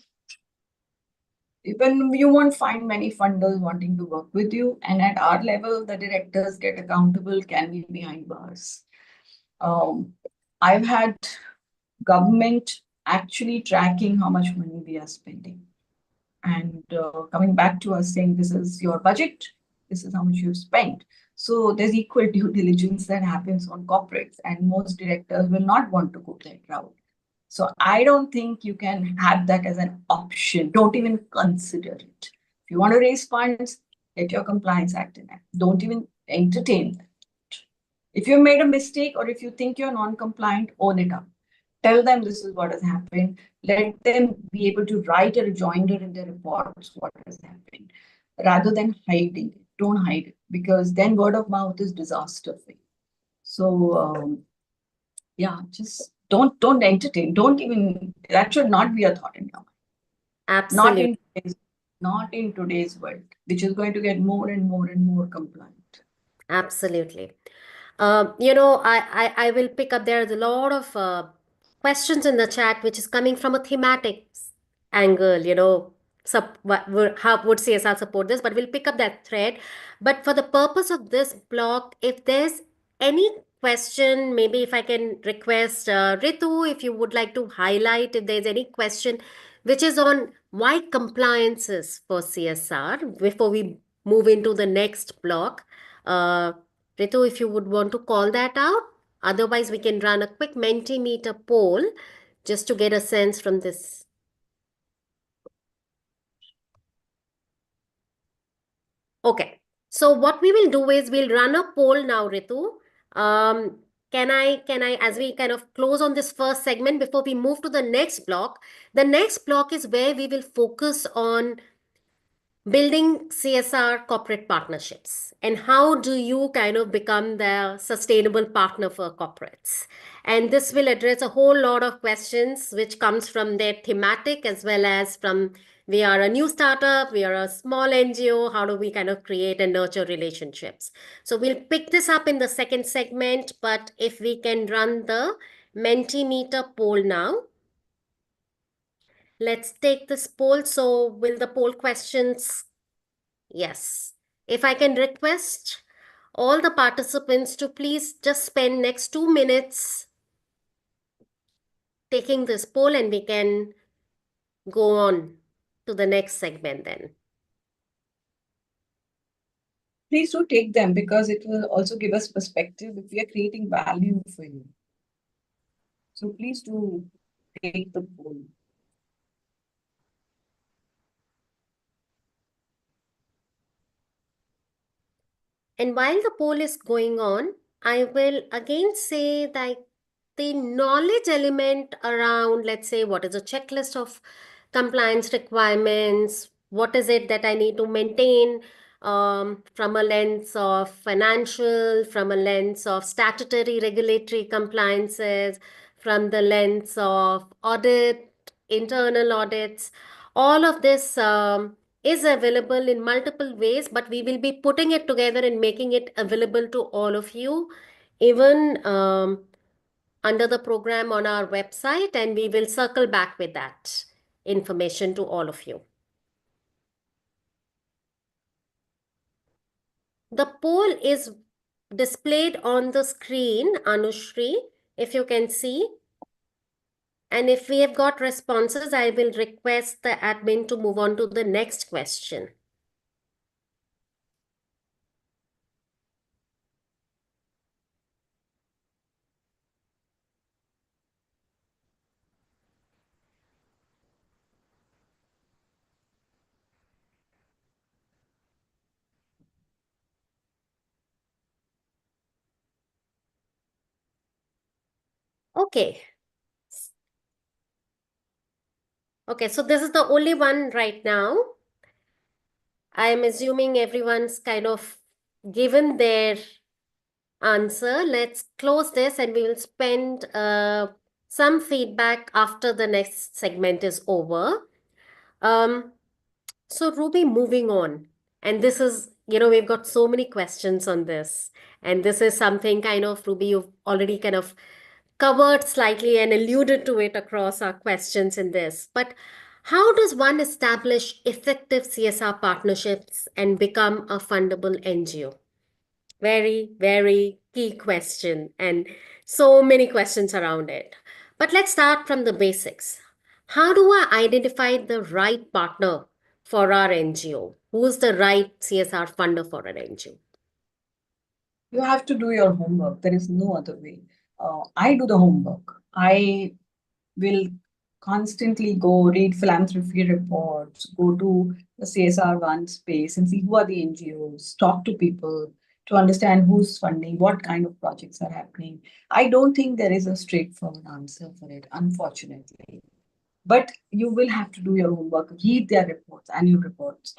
even you won't find many funders wanting to work with you. And at our level, the directors get accountable, can be behind bars. I've had government actually tracking how much money we are spending and coming back to us saying, this is your budget, this is how much you've spent. So there's equal due diligence that happens on corporates, and most directors will not want to go that route. So I don't think you can have that as an option. Don't even consider it. If you want to raise funds, get your Compliance Act in it. Don't even entertain that. If you made a mistake or if you think you're non-compliant, own it up. Tell them this is what has happened. Let them be able to write a rejoinder in their reports what has happened, rather than hiding it. Don't hide it, because then word of mouth is disaster for you. So yeah, just don't entertain. Don't even, that should not be a thought in your mind. Absolutely. Not in today's world, which is going to get more and more and more compliant. Absolutely. I will pick up. There's a lot of questions in the chat, which is coming from a thematic angle. How would CSR support this? But we'll pick up that thread. But for the purpose of this blog, if there's any question, maybe if I can request Ritu, if you would like to highlight if there's any question which is on why compliances for CSR before we move into the next block. Uh, Ritu, if you would want to call that out. Otherwise, we can run a quick Mentimeter poll just to get a sense from this. Okay. So what we will do is we'll run a poll now, Ritu. Can I, as we kind of close on this first segment before we move to the next block is where we will focus on building CSR corporate partnerships and how do you kind of become the sustainable partner for corporates. And this will address a whole lot of questions which comes from their thematic as well as from we are a new startup, we are a small NGO, how do we kind of create and nurture relationships. So we'll pick this up in the second segment, but if we can run the Mentimeter poll now. Let's take this poll. So will the poll questions. Yes. If I can request all the participants to please just spend next 2 minutes taking this poll and we can go on to the next segment then. Please do take them, because it will also give us perspective if we are creating value for you. So please do take the poll. And while the poll is going on, I will again say that the knowledge element around, let's say, what is a checklist of compliance requirements, what is it that I need to maintain from a lens of financial, from a lens of statutory regulatory compliances, from the lens of audit, internal audits, all of this is available in multiple ways, but we will be putting it together and making it available to all of you, even under the program on our website, and we will circle back with that information to all of you. The poll is displayed on the screen, Anushri, if you can see. And if we have got responses, I will request the admin to move on to the next question. Okay. Okay, so this is the only one right now. I'm assuming everyone's kind of given their answer, let's close this and we will spend some feedback after the next segment is over. So, Ruby, moving on. And this is, we've got so many questions on this. And this is something kind of, Ruby, you've already kind of covered slightly and alluded to it across our questions in this. But how does one establish effective CSR partnerships and become a fundable NGO? Very, very key question, and so many questions around it. But let's start from the basics. How do I identify the right partner for our NGO? Who's the right CSR funder for an NGO? You have to do your homework. There is no other way. I do the homework. I will constantly go read philanthropy reports, go to the CSR one space and see who are the NGOs, talk to people to understand who's funding, what kind of projects are happening. I don't think there is a straightforward answer for it, unfortunately. But you will have to do your homework, read their reports, annual reports,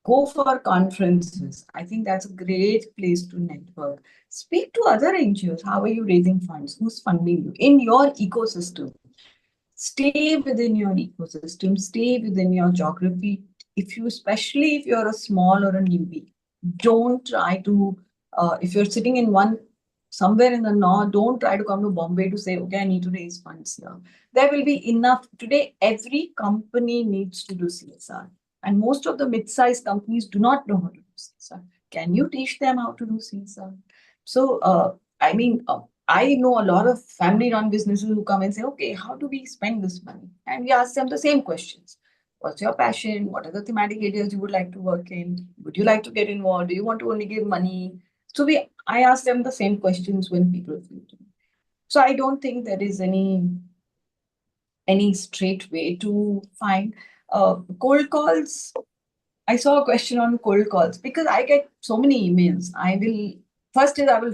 go for conferences. I think that's a great place to network. Speak to other NGOs. How are you raising funds? Who's funding you in your ecosystem? Stay within your ecosystem, stay within your geography. If you, especially if you're a small or a newbie, don't try to, if you're sitting in one somewhere in the north, don't try to come to Bombay to say, okay, I need to raise funds here. There will be enough. Today, every company needs to do CSR. And most of the mid-sized companies do not know how to do CSR. Can you teach them how to do CSR? So, I know a lot of family-run businesses who come and say, okay, how do we spend this money? And we ask them the same questions. What's your passion? What are the thematic areas you would like to work in? Would you like to get involved? Do you want to only give money? So I ask them the same questions when people feel to me. So I don't think there is any straight way to find cold calls. I saw a question on cold calls because I get so many emails. I will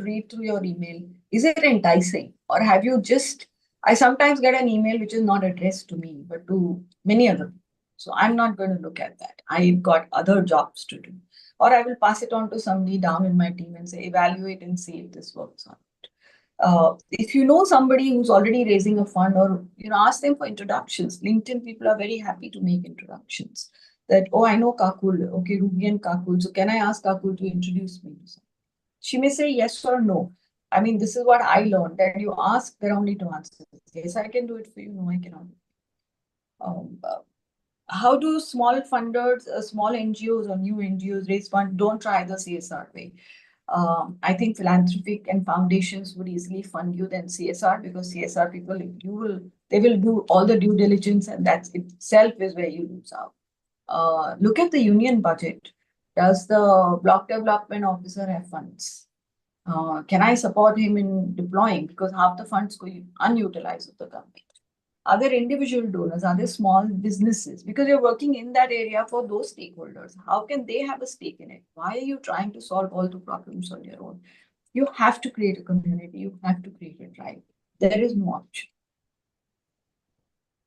read through your email. Is it enticing? Or have you just, I sometimes get an email which is not addressed to me, but to many other people. So I'm not going to look at that. I've got other jobs to do. Or I will pass it on to somebody down in my team and say, evaluate and see if this works or not. If you know somebody who's already raising a fund, or ask them for introductions. LinkedIn people are very happy to make introductions. That, oh, I know Kakul, okay, Ruby and Kakul. So can I ask Kakul to introduce me to someone? She may say yes or no. I mean, this is what I learned, that you ask, there are only two answers. Yes, I can do it for you. No, I cannot. How do small funders, small NGOs or new NGOs raise funds? Don't try the CSR way. I think philanthropic and foundations would easily fund you than CSR, because CSR people, they will do all the due diligence, and that itself is where you lose out. Look at the union budget. Does the block development officer have funds? Can I support him in deploying? Because half the funds go unutilized of the government. Are there individual donors? Are there small businesses? Because you're working in that area for those stakeholders. How can they have a stake in it? Why are you trying to solve all the problems on your own? You have to create a community. You have to create a tribe. There is no option.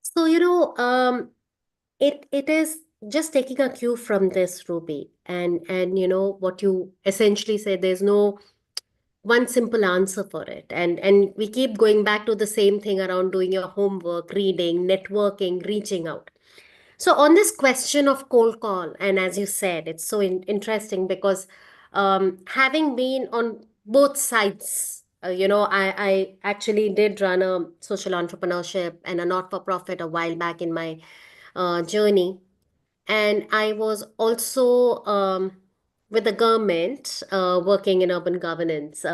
So, it is just taking a cue from this, Ruby, and what you essentially said, there's no one simple answer for it, and we keep going back to the same thing around doing your homework, reading, networking, reaching out. So on this question of cold call, and as you said, it's so interesting because having been on both sides, I actually did run a social entrepreneurship and a not-for-profit a while back in my journey. And I was also with the government working in urban governance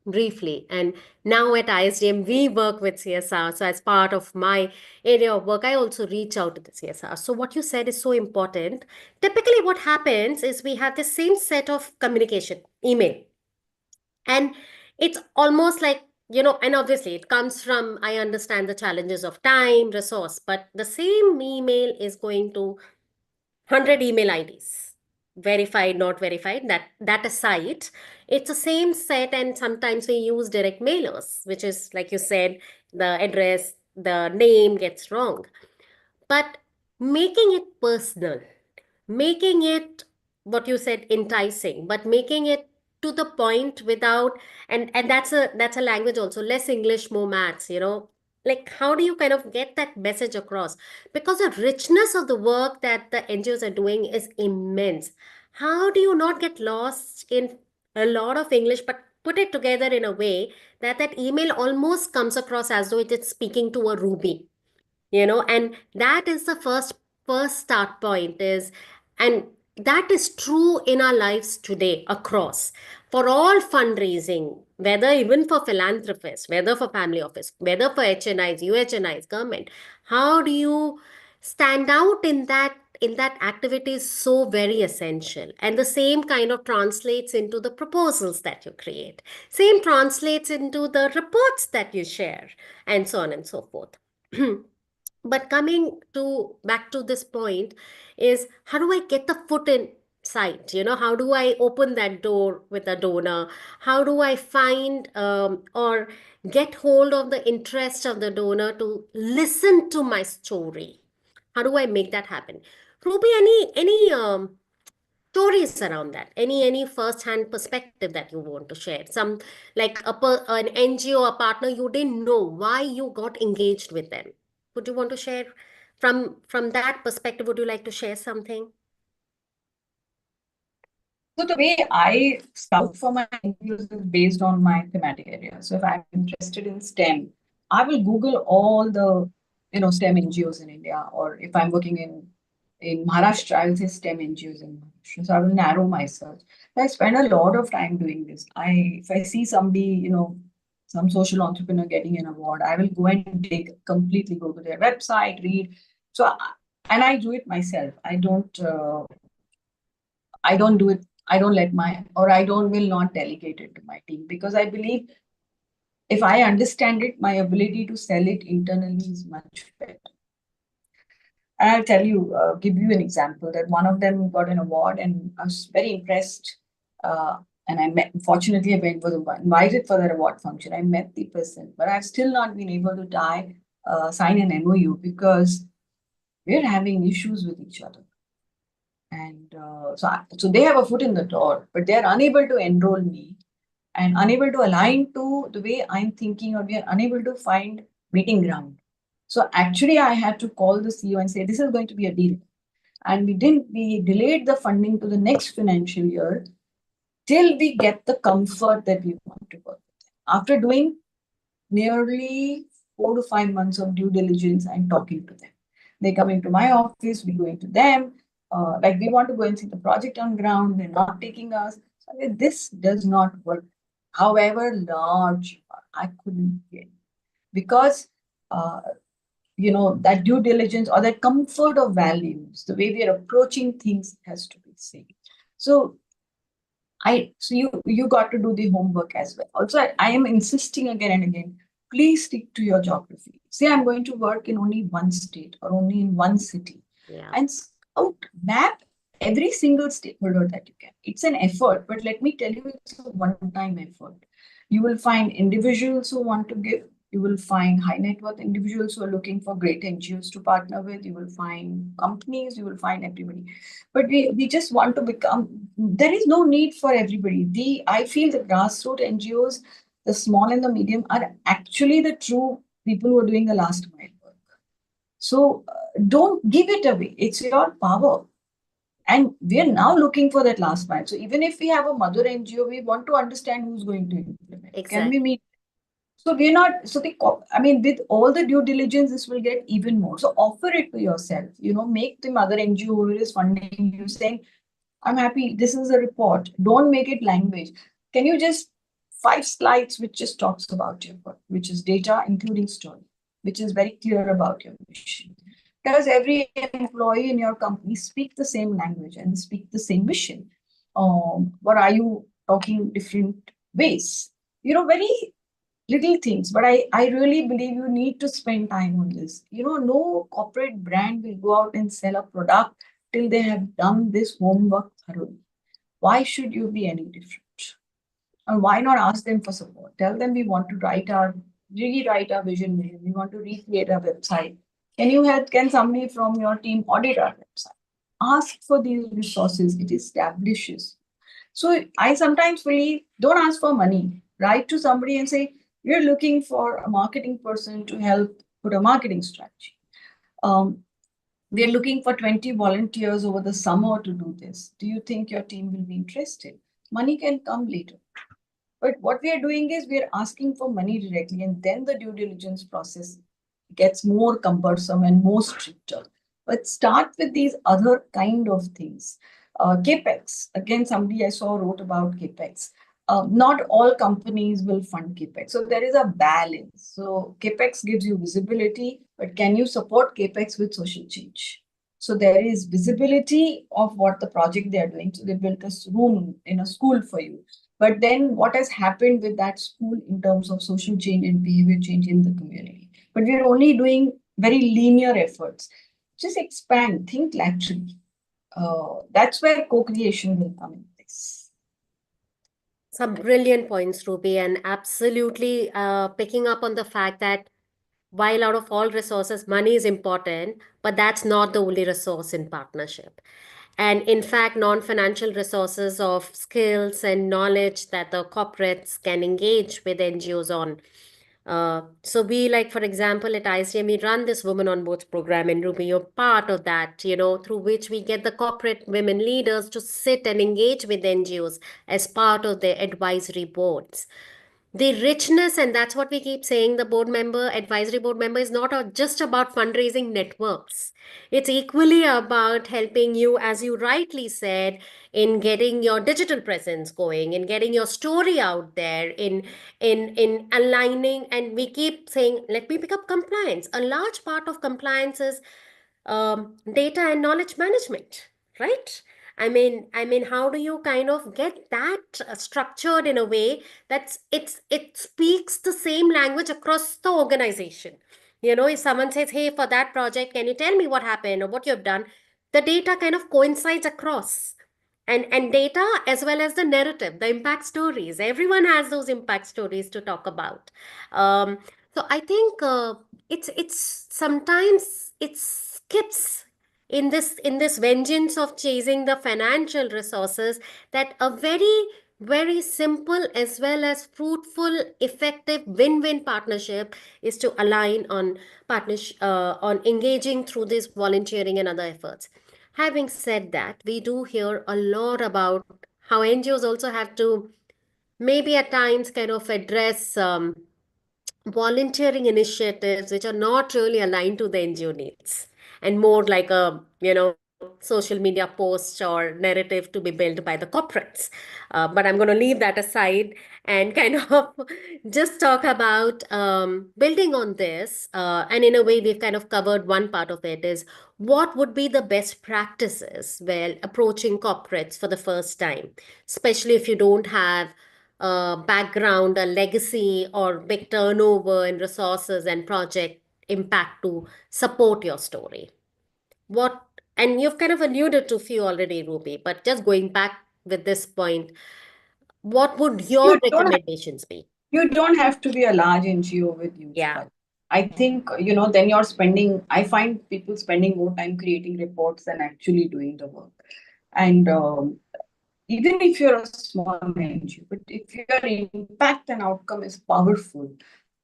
briefly. And now at ISDM, we work with CSR. So, as part of my area of work, I also reach out to the CSR. So, what you said is so important. Typically, what happens is we have the same set of communication, email. And it's almost like, and obviously it comes from, I understand the challenges of time, resource, but the same email is going to 100 email IDs, verified, not verified, that aside, it's the same set, and sometimes we use direct mailers, which is, like you said, the address, the name gets wrong. But making it personal, making it, what you said, enticing, but making it to the point without, and that's a language also, less English, more maths, like how do you kind of get that message across? Because the richness of the work that the NGOs are doing is immense. How do you not get lost in a lot of English, but put it together in a way that that email almost comes across as though it is speaking to a Ruby, and that is the first start point is, and that is true in our lives today across, for all fundraising, whether even for philanthropists, whether for family office, whether for HNIs, UHNIs, government. How do you stand out in that activity is so very essential, and the same kind of translates into the proposals that you create, same translates into the reports that you share, and so on and so forth. But coming to back to this point is, how do I get the foot in sight? How do I open that door with a donor? How do I find or get hold of the interest of the donor to listen to my story? How do I make that happen? Ruby, any stories around that? Any first hand perspective that you want to share? Some, like an NGO, a partner you didn't know why you got engaged with them. Would you want to share from that perspective? Would you like to share something? So the way I scout for my NGOs is based on my thematic area. So if I'm interested in STEM, I will Google all the STEM NGOs in India. Or if I'm working in Maharashtra, I will say STEM NGOs in Maharashtra. So I will narrow my search. So I spend a lot of time doing this. If I see somebody, some social entrepreneur getting an award, I will go and completely go to their website, read. And I do it myself. I don't do it. I don't will not delegate it to my team, because I believe if I understand it, my ability to sell it internally is much better. And I'll tell you, give you an example that one of them got an award, and I was very impressed. And fortunately, I was invited for that award function. I met the person, but I've still not been able to sign an MOU because we're having issues with each other. And so they have a foot in the door, but they're unable to enroll me and unable to align to the way I'm thinking, or we are unable to find meeting ground. So actually, I had to call the CEO and say, this is going to be a deal. And we delayed the funding to the next financial year till we get the comfort that we want to work with them. After doing nearly 4 to 5 months of due diligence and talking to them. They come into my office, we go into them. Like, we want to go and see the project on ground, they're not taking us. So this does not work. However large, I couldn't get. Because, that due diligence or that comfort of values, the way we are approaching things has to be same. So you got to do the homework as well. Also, I am insisting again and again, please stick to your geography. Say I'm going to work in only one state or only in one city. Yeah. And map every single stakeholder that you can. It's an effort, but let me tell you, it's a one-time effort. You will find individuals who want to give. You will find high net worth individuals who are looking for great NGOs to partner with. You will find companies. You will find everybody. But we just want to become. There is no need for everybody. I feel the grassroots NGOs, the small and the medium, are actually the true people who are doing the last mile work. So don't give it away. It's your power. And we are now looking for that last mile. So even if we have a mother NGO, we want to understand who's going to implement. Exactly. Can we meet? So we're not, with all the due diligence, this will get even more. So offer it to yourself, make the mother NGO who is funding you saying, I'm happy, this is a report. Don't make it language. Can you just 5 slides which just talks about your work, which is data, including story, which is very clear about your mission. Does every employee in your company speak the same language and speak the same mission? Or are you talking different ways? Very little things, but I really believe you need to spend time on this. No corporate brand will go out and sell a product till they have done this homework thoroughly. Why should you be any different? And why not ask them for support? Tell them we want to rewrite our vision. We want to recreate our website. Can you help? Can somebody from your team audit our website? Ask for these resources. It establishes. So I sometimes believe, don't ask for money. Write to somebody and say, we're looking for a marketing person to help put a marketing strategy. We're looking for 20 volunteers over the summer to do this. Do you think your team will be interested? Money can come later. But what we are doing is we are asking for money directly, and then the due diligence process gets more cumbersome and more stricter. But start with these other kind of things. CAPEX, again, somebody I saw wrote about CAPEX. Not all companies will fund CAPEX. So there is a balance. So CAPEX gives you visibility, but can you support CAPEX with social change? So there is visibility of what the project they are doing. So they built a room in a school for you. But then what has happened with that school in terms of social change and behavior change in the community? But we're only doing very linear efforts. Just expand, think laterally. That's where co-creation will come in place. Some brilliant points, Ruby, and absolutely picking up on the fact that while out of all resources, money is important, but that's not the only resource in partnership. And in fact, non-financial resources of skills and knowledge that the corporates can engage with NGOs on. So we, like, for example, at ISDM, we run this Women on Boards program, and Ruby, you're part of that, through which we get the corporate women leaders to sit and engage with NGOs as part of their advisory boards. The richness, and that's what we keep saying, the advisory board member is not just about fundraising networks. It's equally about helping you, as you rightly said, in getting your digital presence going, in getting your story out there, in aligning. And we keep saying, let me pick up compliance. A large part of compliance is data and knowledge management, right? I mean, how do you kind of get that structured in a way that it speaks the same language across the organization? If someone says, "Hey, for that project, can you tell me what happened or what you've done?" The data kind of coincides across, and data as well as the narrative, the impact stories. Everyone has those impact stories to talk about. So I think it's sometimes it skips in this vengeance of chasing the financial resources, that a very very simple as well as fruitful effective win-win partnership is to align on on engaging through this volunteering and other efforts. Having said that, we do hear a lot about how NGOs also have to maybe at times kind of address volunteering initiatives which are not really aligned to the NGO needs, and more like a social media post or narrative to be built by the corporates. But I'm going to leave that aside and kind of just talk about building on this. And in a way, we've kind of covered one part of it, is what would be the best practices while approaching corporates for the first time, especially if you don't have background, a legacy, or big turnover in resources and project impact to support your story. What, and you've kind of alluded to a few already, Ruby, but just going back with this point, what would You your don't recommendations be? you don't have to be a large NGO with huge Yeah. budget. I think, then I find people spending more time creating reports than actually doing the work. And even if you're a small NGO, but if your impact and outcome is powerful,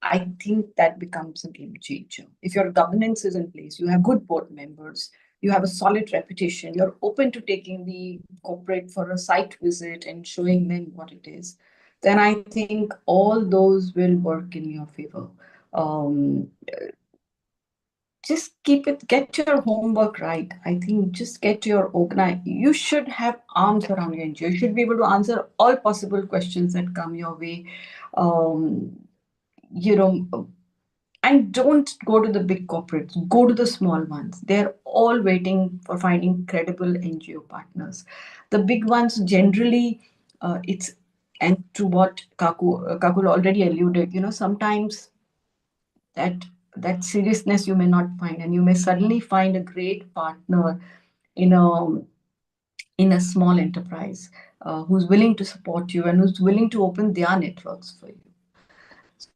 I think that becomes a game changer. If your governance is in place, you have good board members, you have a solid reputation, you're open to taking the corporate for a site visit and showing them what it is, then I think all those will work in your favor. Um, just get your homework right. I think just get your organize. You should have arms around your NGO. You should be able to answer all possible questions that come your way. Um, you know, and don't go to the big corporates, go to the small ones. They're all waiting for finding credible NGO partners. The big ones generally, it's, and to what Kakul already alluded, sometimes that seriousness you may not find, and you may suddenly find a great partner in a small enterprise who's willing to support you and who's willing to open their networks for you.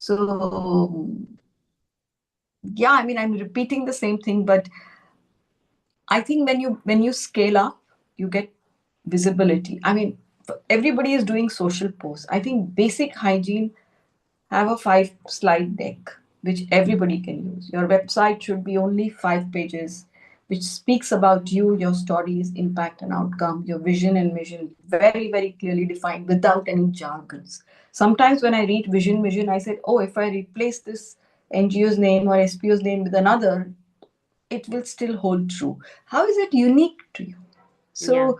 So yeah, I mean, I'm repeating the same thing, but I think when you scale up, you get visibility. I mean, everybody is doing social posts. I think basic hygiene, have a 5 slide deck which everybody can use. Your website should be only 5 pages, which speaks about you, your stories, impact and outcome, your vision and mission, very, very clearly defined without any jargons. Sometimes when I read vision, I said, oh, if I replace this NGO's name or SPO's name with another, it will still hold true. How is it unique to you? Yeah.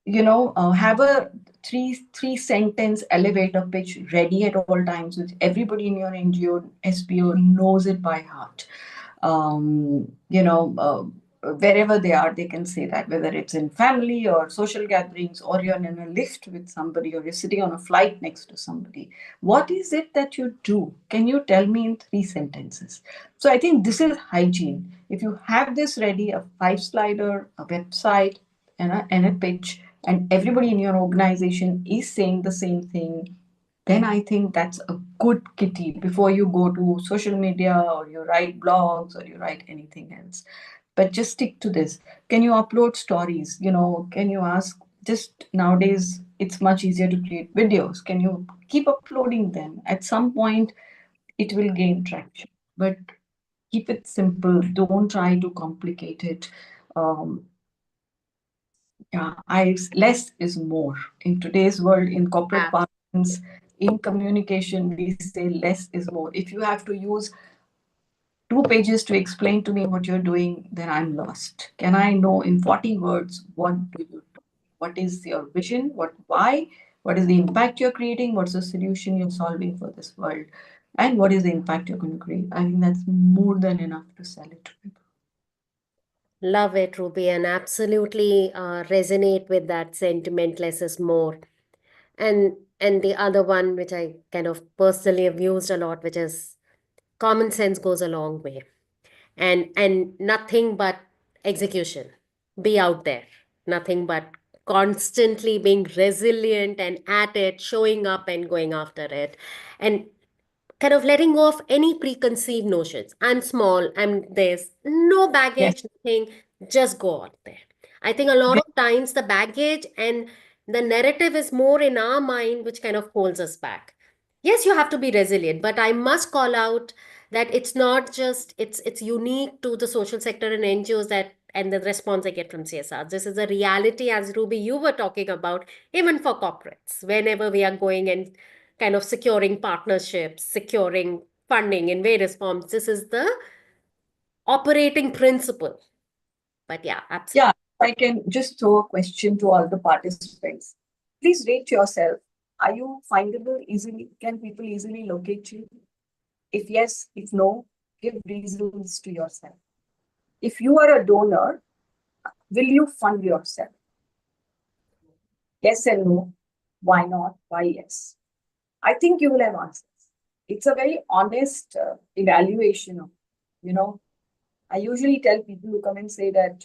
So, have a three sentence elevator pitch ready at all times, which everybody in your NGO SPO knows it by heart. Um, you know, uh, Wherever they are, they can say that, whether it's in family or social gatherings, or you're in a lift with somebody, or you're sitting on a flight next to somebody. What is it that you do? Can you tell me in 3 sentences? So I think this is hygiene. If you have this ready, a 5 slider, a website, and a pitch, and everybody in your organization is saying the same thing, then I think that's a good kitty before you go to social media or you write blogs or you write anything else. But just stick to this. Can you upload stories? Can you ask? Just nowadays, it's much easier to create videos. Can you keep uploading them? At some point, it will gain traction. But keep it simple. Don't try to complicate it. Um, yeah, less is more. In today's world, in corporate parlance, in communication, we say less is more. If you have to use 2 pages to explain to me what you're doing, then I'm lost. Can I know in 40 words what do you do? What is your vision? Why? What is the impact you're creating? What's the solution you're solving for this world? And what is the impact you're going to create? I think that's more than enough to sell it to people. Love it, Ruby, and absolutely resonate with that sentiment, less is more. And the other one, which I kind of personally have used a lot, which is common sense goes a long way. And nothing but execution. Be out there. Nothing but constantly being resilient and at it, showing up and going after it. And kind of letting go of any preconceived notions. I'm small, I'm this, no Yes. baggage, nothing, just go out there. I think a lot of times the baggage and the narrative is more in our mind, which kind of holds us back. Yes, you have to be resilient, but I must call out that it's not just it's unique to the social sector and NGOs that and the response I get from CSR. This is a reality, as Ruby, you were talking about, even for corporates, whenever we are going and kind of securing partnerships, securing funding in various forms. This is the operating principle. But yeah, absolutely. Yeah, I can just throw a question to all the participants. Please rate yourself. Are you findable easily? Can people easily locate you? If yes, if no, give reasons to yourself. If you are a donor, will you fund yourself? Yes and no. Why not? Why yes? I think you will have answers. It's a very honest evaluation of, you know, I usually tell people who come and say that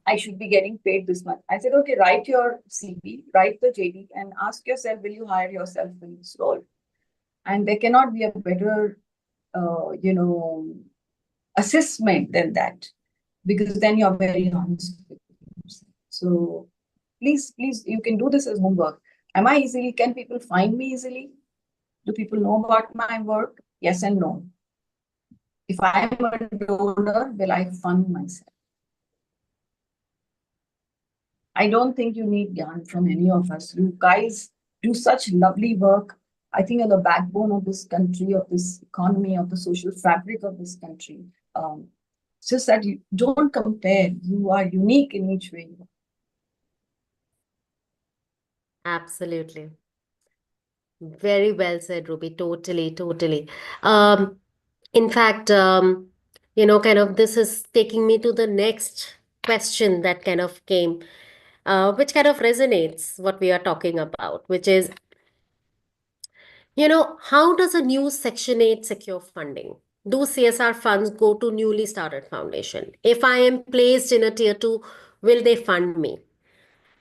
I should be getting paid this much. I said, okay, write your CV, write the JD, and ask yourself, will you hire yourself in this role? And there cannot be a better, uh, you know, assessment than that, because then you're very honest with yourself. So please, you can do this as homework. Am I easily? Can people find me easily? Do people know about my work? Yes and no. If I am a donor, will I fund myself? I don't think you need yarn from any of us. You guys do such lovely work. I think you're the backbone of this country, of this economy, of the social fabric of this country. It's just that you don't compare. You are unique in each way. Absolutely. Very well said, Ruby. Totally, totally. Um, in fact, kind of this is taking me to the next question that kind of came, which kind of resonates what we are talking about, which is, how does a new Section 8 secure funding? Do CSR funds go to newly started foundation? If I am placed in a tier 2, will they fund me?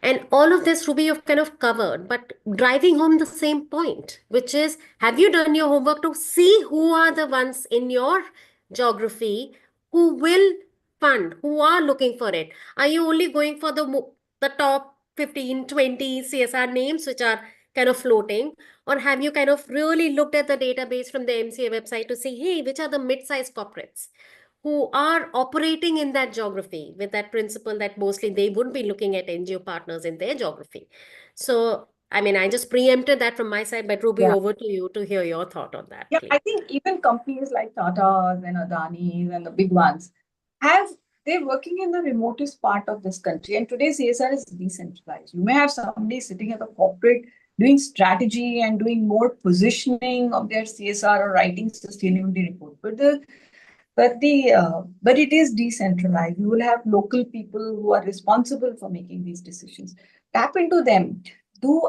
And all of this, Ruby, you've kind of covered, but driving home the same point, which is, have you done your homework to see who are the ones in your geography who will fund, who are looking for it? Are you only going for the top 15, 20 CSR names which are kind of floating? Or have you kind of really looked at the database from the MCA website to see, hey, which are the mid-sized corporates who are operating in that geography with that principle that mostly they would be looking at NGO partners in their geography? So, I mean, I just preempted that from my side, but Ruby, Yeah. over to you to hear your thought on that, Yeah, please. I think even companies like Tata's and Adani's and the big ones have they're working in the remotest part of this country. And today CSR is decentralized. You may have somebody sitting at the corporate doing strategy and doing more positioning of their CSR or writing sustainability report. But it is decentralized. You will have local people who are responsible for making these decisions. Tap into them.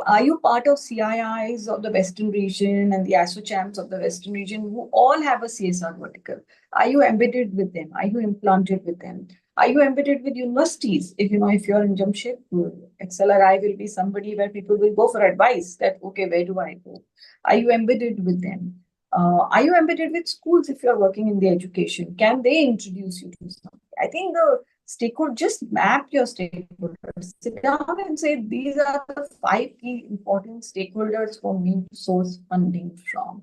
Are you part of CIIs of the Western region and the ASSOCHAMs of the Western region who all have a CSR vertical? Are you embedded with them? Are you implanted with them? Are you embedded with universities? If you're in Jamshedpur, XLRI will be somebody where people will go for advice that, okay, where do I go? Are you embedded with them? Are you embedded with schools if you're working in the education? Can they introduce you to something? I think the stakeholder, just map your stakeholders. Sit down and say, these are the 5 key important stakeholders for me to source funding from.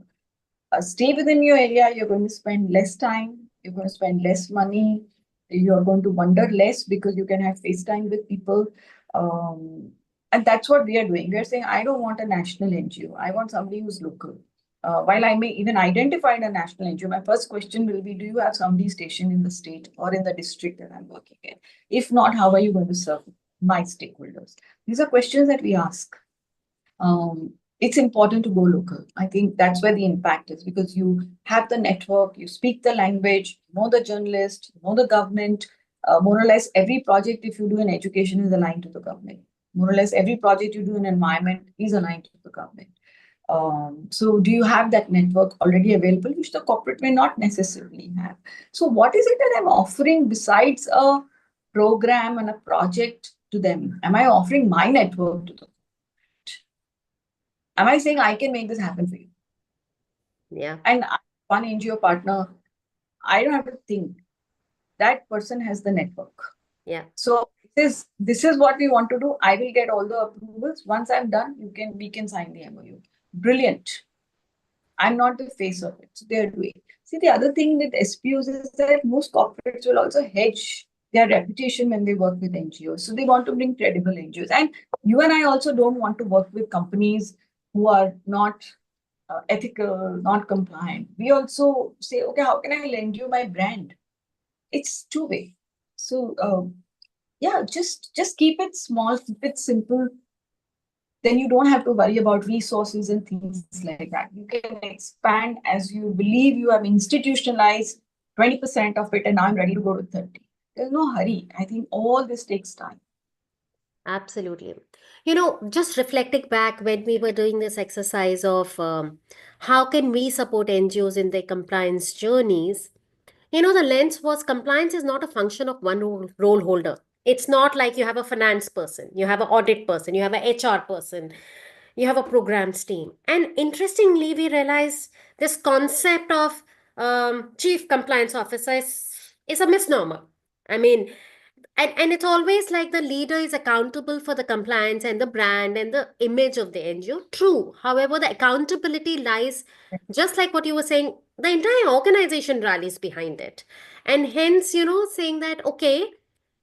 Stay within your area. You're going to spend less time. You're going to spend less money. You're going to wonder less because you can have FaceTime with people. And that's what we are doing. We are saying, I don't want a national NGO. I want somebody who's local. While I may even identify a national NGO, my first question will be, do you have somebody stationed in the state or in the district that I'm working in? If not, how are you going to serve my stakeholders? These are questions that we ask. It's important to go local. I think that's where the impact is, because you have the network, you speak the language, know the journalist, know the government. More or less every project, if you do in education, is aligned to the government. More or less every project you do in environment is aligned to the government. So do you have that network already available, which the corporate may not necessarily have? So what is it that I'm offering besides a program and a project to them? Am I offering my network to them? Am I saying I can make this happen for you? Yeah. And one NGO partner, I don't have to think. That person has the network. Yeah. So this is what we want to do. I will get all the approvals. Once I'm done, we can sign the MOU. Brilliant. I'm not the face of it. So they're doing. See, the other thing with SPOs is that most corporates will also hedge their reputation when they work with NGOs. So they want to bring credible NGOs. And you and I also don't want to work with companies who are not ethical, not compliant. We also say, okay, how can I lend you my brand? It's two-way. So yeah, just keep it small, keep it simple. Then you don't have to worry about resources and things like that. You can expand as you believe you have institutionalized 20% of it, and now I'm ready to go to 30. There's no hurry. I think all this takes time. Absolutely. Just reflecting back when we were doing this exercise of how can we support NGOs in their compliance journeys, the lens was compliance is not a function of one role holder. It's not like you have a finance person, you have an audit person, you have an HR person, you have a programs team. And interestingly, we realized this concept of chief compliance officer is a misnomer. I mean, and it's always like the leader is accountable for the compliance and the brand and the image of the NGO. True. However, the accountability lies, just like what you were saying, the entire organization rallies behind it. And hence, saying that, okay,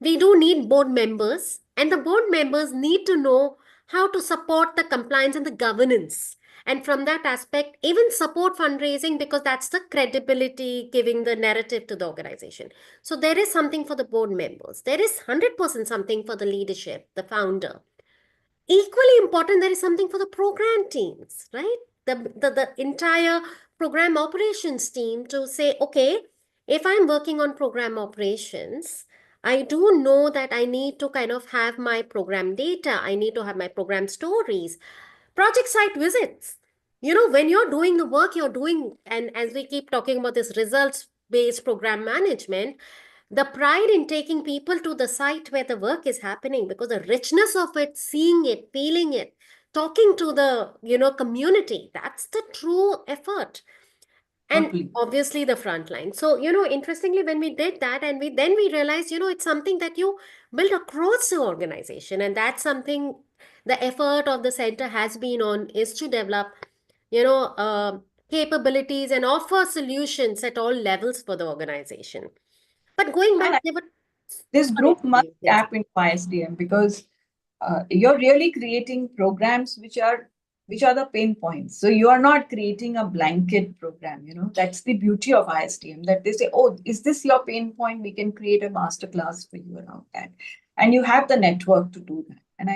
we do need board members, and the board members need to know how to support the compliance and the governance. And from that aspect, even support fundraising, because that's the credibility giving the narrative to the organization. So there is something for the board members. There is 100% something for the leadership, the founder. Equally important, there is something for the program teams, right? The entire program operations team to say, okay, if I'm working on program operations, I do know that I need to kind of have my program data. I need to have my program stories, project site visits. When you're doing the work you're doing, and as we keep talking about this results based program management, the pride in taking people to the site where the work is happening, because the richness of it, seeing it, feeling it, talking to the community, that's the true effort. And Totally. obviously the front line. So, interestingly, when we did that and we realized, it's something that you build across the organization. And that's something the effort of the center has been on, is to develop, capabilities and offer solutions at all levels for the organization. But going And back, there were, this sorry, group must yes. tap into ISDM because you're really creating programs which are the pain points. So you are not creating a blanket program. That's the beauty of ISDM, that they say, oh, is this your pain point? We can create a master class for you around that, and you have the network to do that. And I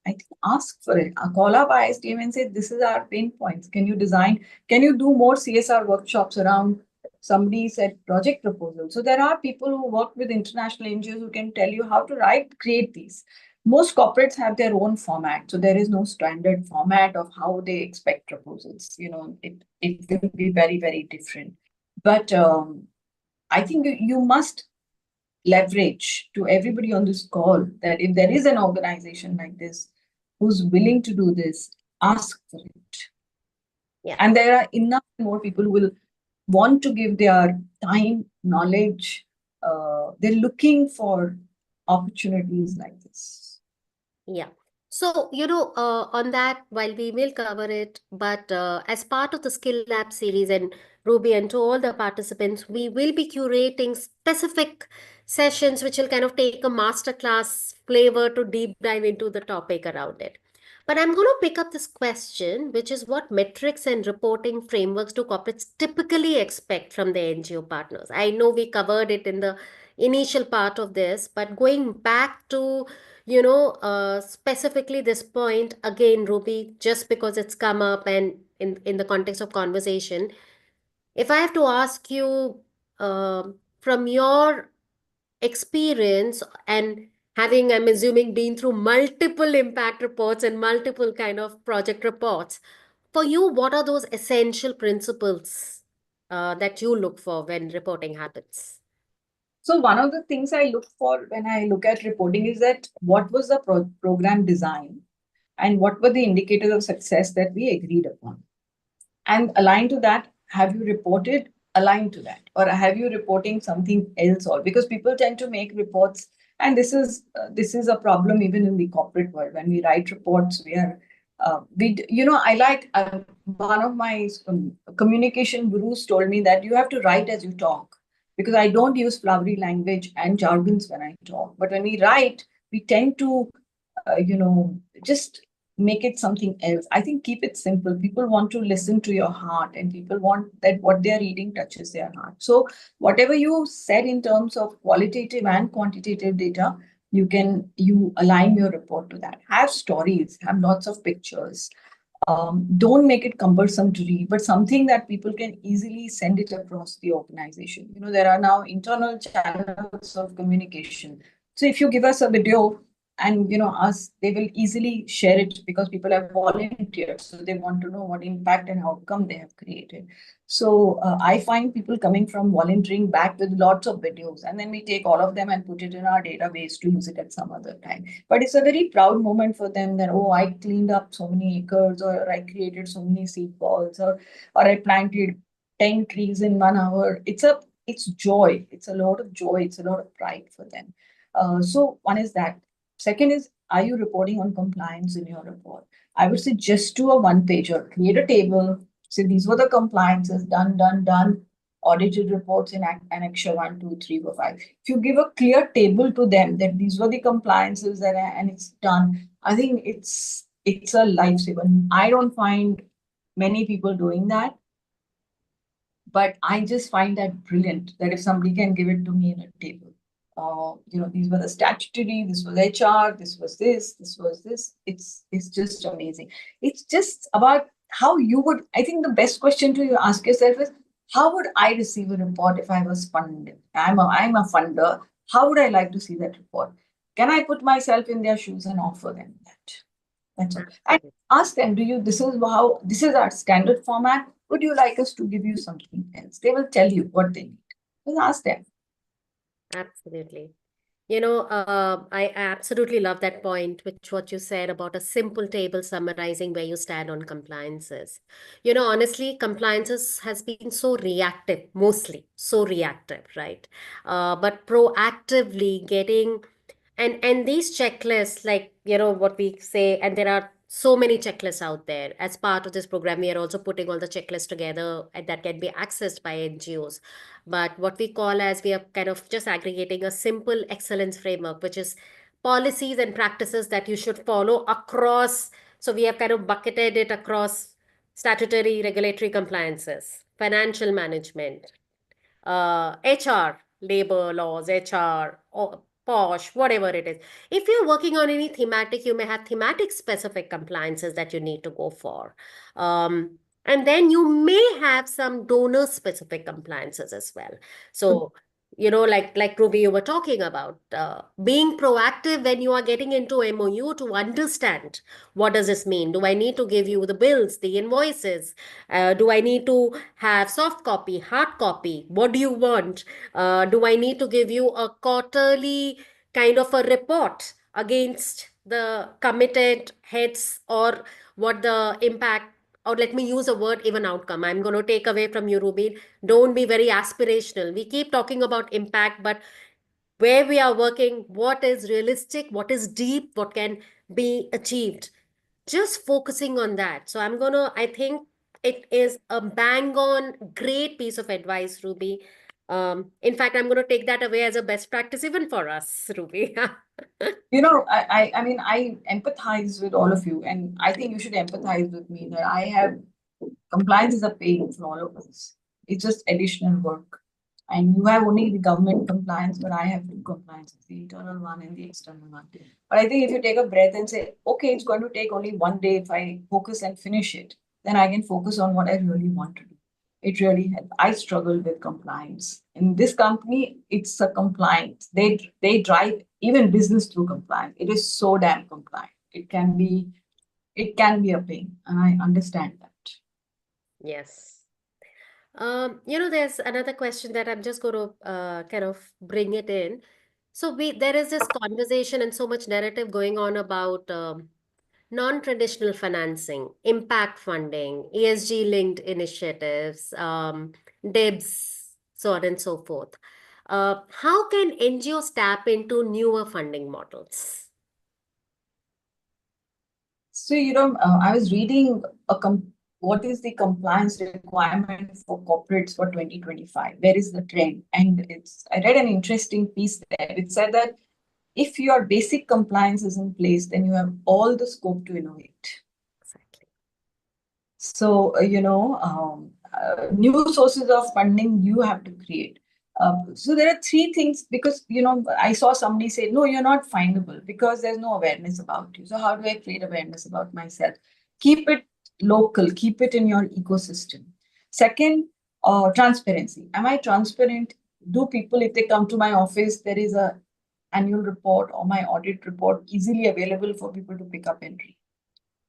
think ask for it. Call up ISDM and say, this is our pain points. Can you design? Can you do more CSR workshops around? Somebody said project proposal. So there are people who work with international NGOs who can tell you how to create these. Most corporates have their own format, so there is no standard format of how they expect proposals. It will be very, very different. But I think you must leverage to everybody on this call that if there is an organization like this who's willing to do this, ask for it. Yeah. And there are enough more people who will want to give their time, knowledge. They're looking for opportunities like this. Yeah. So, on that, while we will cover it, but as part of the Skill Lab series, and Ruby, and to all the participants, we will be curating specific sessions which will kind of take a masterclass flavor to deep dive into the topic around it. But I'm going to pick up this question, which is, what metrics and reporting frameworks do corporates typically expect from their NGO partners? I know we covered it in the initial part of this, but going back to specifically this point again, Ruby, just because it's come up and in the context of conversation, if I have to ask you, from your experience and having, I'm assuming, been through multiple impact reports and multiple kind of project reports, for you, what are those essential principles that you look for when reporting happens? So one of the things I look for when I look at reporting is that what was the program design and what were the indicators of success that we agreed upon. And aligned to that, have you reported aligned to that? Or have you reporting something else? Or because people tend to make reports, and this is a problem even in the corporate world. When we write reports, we are I like one of my communication gurus told me that you have to write as you talk, because I don't use flowery language and jargons when I talk. But when we write, we tend to, just make it something else. I think keep it simple. People want to listen to your heart, and people want that what they're reading touches their heart. So whatever you said in terms of qualitative and quantitative data, you align your report to that. Have stories, have lots of pictures. Don't make it cumbersome to read, but something that people can easily send it across the organization. There are now internal channels of communication. So if you give us a video and us, they will easily share it because people have volunteered. So they want to know what impact and outcome they have created. So I find people coming from volunteering back with lots of videos, and then we take all of them and put it in our database to use it at some other time. But it's a very proud moment for them that, oh, I cleaned up so many acres, or I created so many seed balls, or I planted 10 trees in 1 hour. It's joy. It's a lot of joy. It's a lot of pride for them. So one is that. Second is, are you reporting on compliance in your report? I would say just do a one-pager, create a table, say these were the compliances, done, audited reports in Annexure 1, 2, 3, 4, 5. If you give a clear table to them that these were the compliances and it's done, I think it's a lifesaver. I don't find many people doing that, but I just find that brilliant that if somebody can give it to me in a table. These were the statutory, this was HR, this was this. It's just amazing. It's just about how you would, I think the best question to ask yourself is, how would I receive a report if I was funded? I'm a funder. How would I like to see that report? Can I put myself in their shoes and offer them that? That's all. And ask them, this is our standard format. Would you like us to give you something else? They will tell you what they need. Just ask them. Absolutely. I absolutely love that point, which what you said about a simple table summarizing where you stand on compliances. Honestly, compliances has been so reactive, mostly so reactive, right? But proactively getting and these checklists, like what we say, and there are so many checklists out there. As part of this program, we are also putting all the checklists together and that can be accessed by NGOs. But what we call as we are kind of just aggregating a simple excellence framework, which is policies and practices that you should follow across. So we have kind of bucketed it across statutory regulatory compliances, financial management, HR, labor laws, HR, or POSH, whatever it is. If you're working on any thematic, you may have thematic specific compliances that you need to go for. And then you may have some donor specific compliances as well. So, like Ruby, you were talking about being proactive when you are getting into MOU to understand what does this mean? Do I need to give you the bills, the invoices? Do I need to have soft copy, hard copy? What do you want? Do I need to give you a quarterly kind of a report against the committed heads, or what the impact, or let me use a word, even outcome? I'm going to take away from you, Ruby. Don't be very aspirational. We keep talking about impact, but where we are working, what is realistic, what is deep, what can be achieved, just focusing on that. So I think it is a bang on great piece of advice, Ruby. In fact, I'm going to take that away as a best practice even for us, Ruby. I mean, I empathize with all of you, and I think you should empathize with me that I have compliance is a pain for all of us. It's just additional work. And you have only the government compliance, but I have two compliances, the internal one and the external one. But I think if you take a breath and say, okay, it's going to take only one day, if I focus and finish it, then I can focus on what I really want to do. It really helps. I struggle with compliance. In this company, it's a compliance. They drive even business through compliance. It is so damn compliant. It can be a pain, and I understand that. Yes. There's another question that I'm just going to kind of bring it in. So there is this conversation and so much narrative going on about non-traditional financing, impact funding, ESG-linked initiatives, DIBs, so on and so forth. How can NGOs tap into newer funding models? So, I was reading what is the compliance requirement for corporates for 2025? Where is the trend? And I read an interesting piece there. It said that if your basic compliance is in place, then you have all the scope to innovate. Exactly. So, new sources of funding you have to create. So there are three things, because, I saw somebody say, no, you're not findable because there's no awareness about you. So how do I create awareness about myself? Keep it local, keep it in your ecosystem. Second, transparency. Am I transparent? Do people, if they come to my office, there is a annual report or my audit report easily available for people to pick up and read.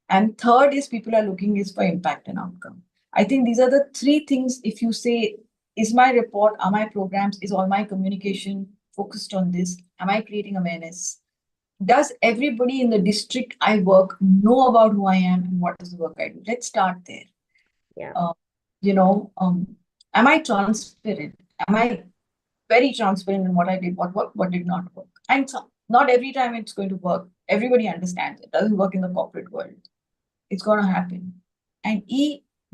And third is people are looking is for impact and outcome. I think these are the three things. If you say, is my report, are my programs, is all my communication focused on this? Am I creating awareness? Does everybody in the district I work know about who I am and what is the work I do? Let's start there. Yeah. Am I transparent? Am I very transparent in what I did, what worked, what did not work? And so, not every time it's going to work. Everybody understands it doesn't work in the corporate world. It's going to happen. And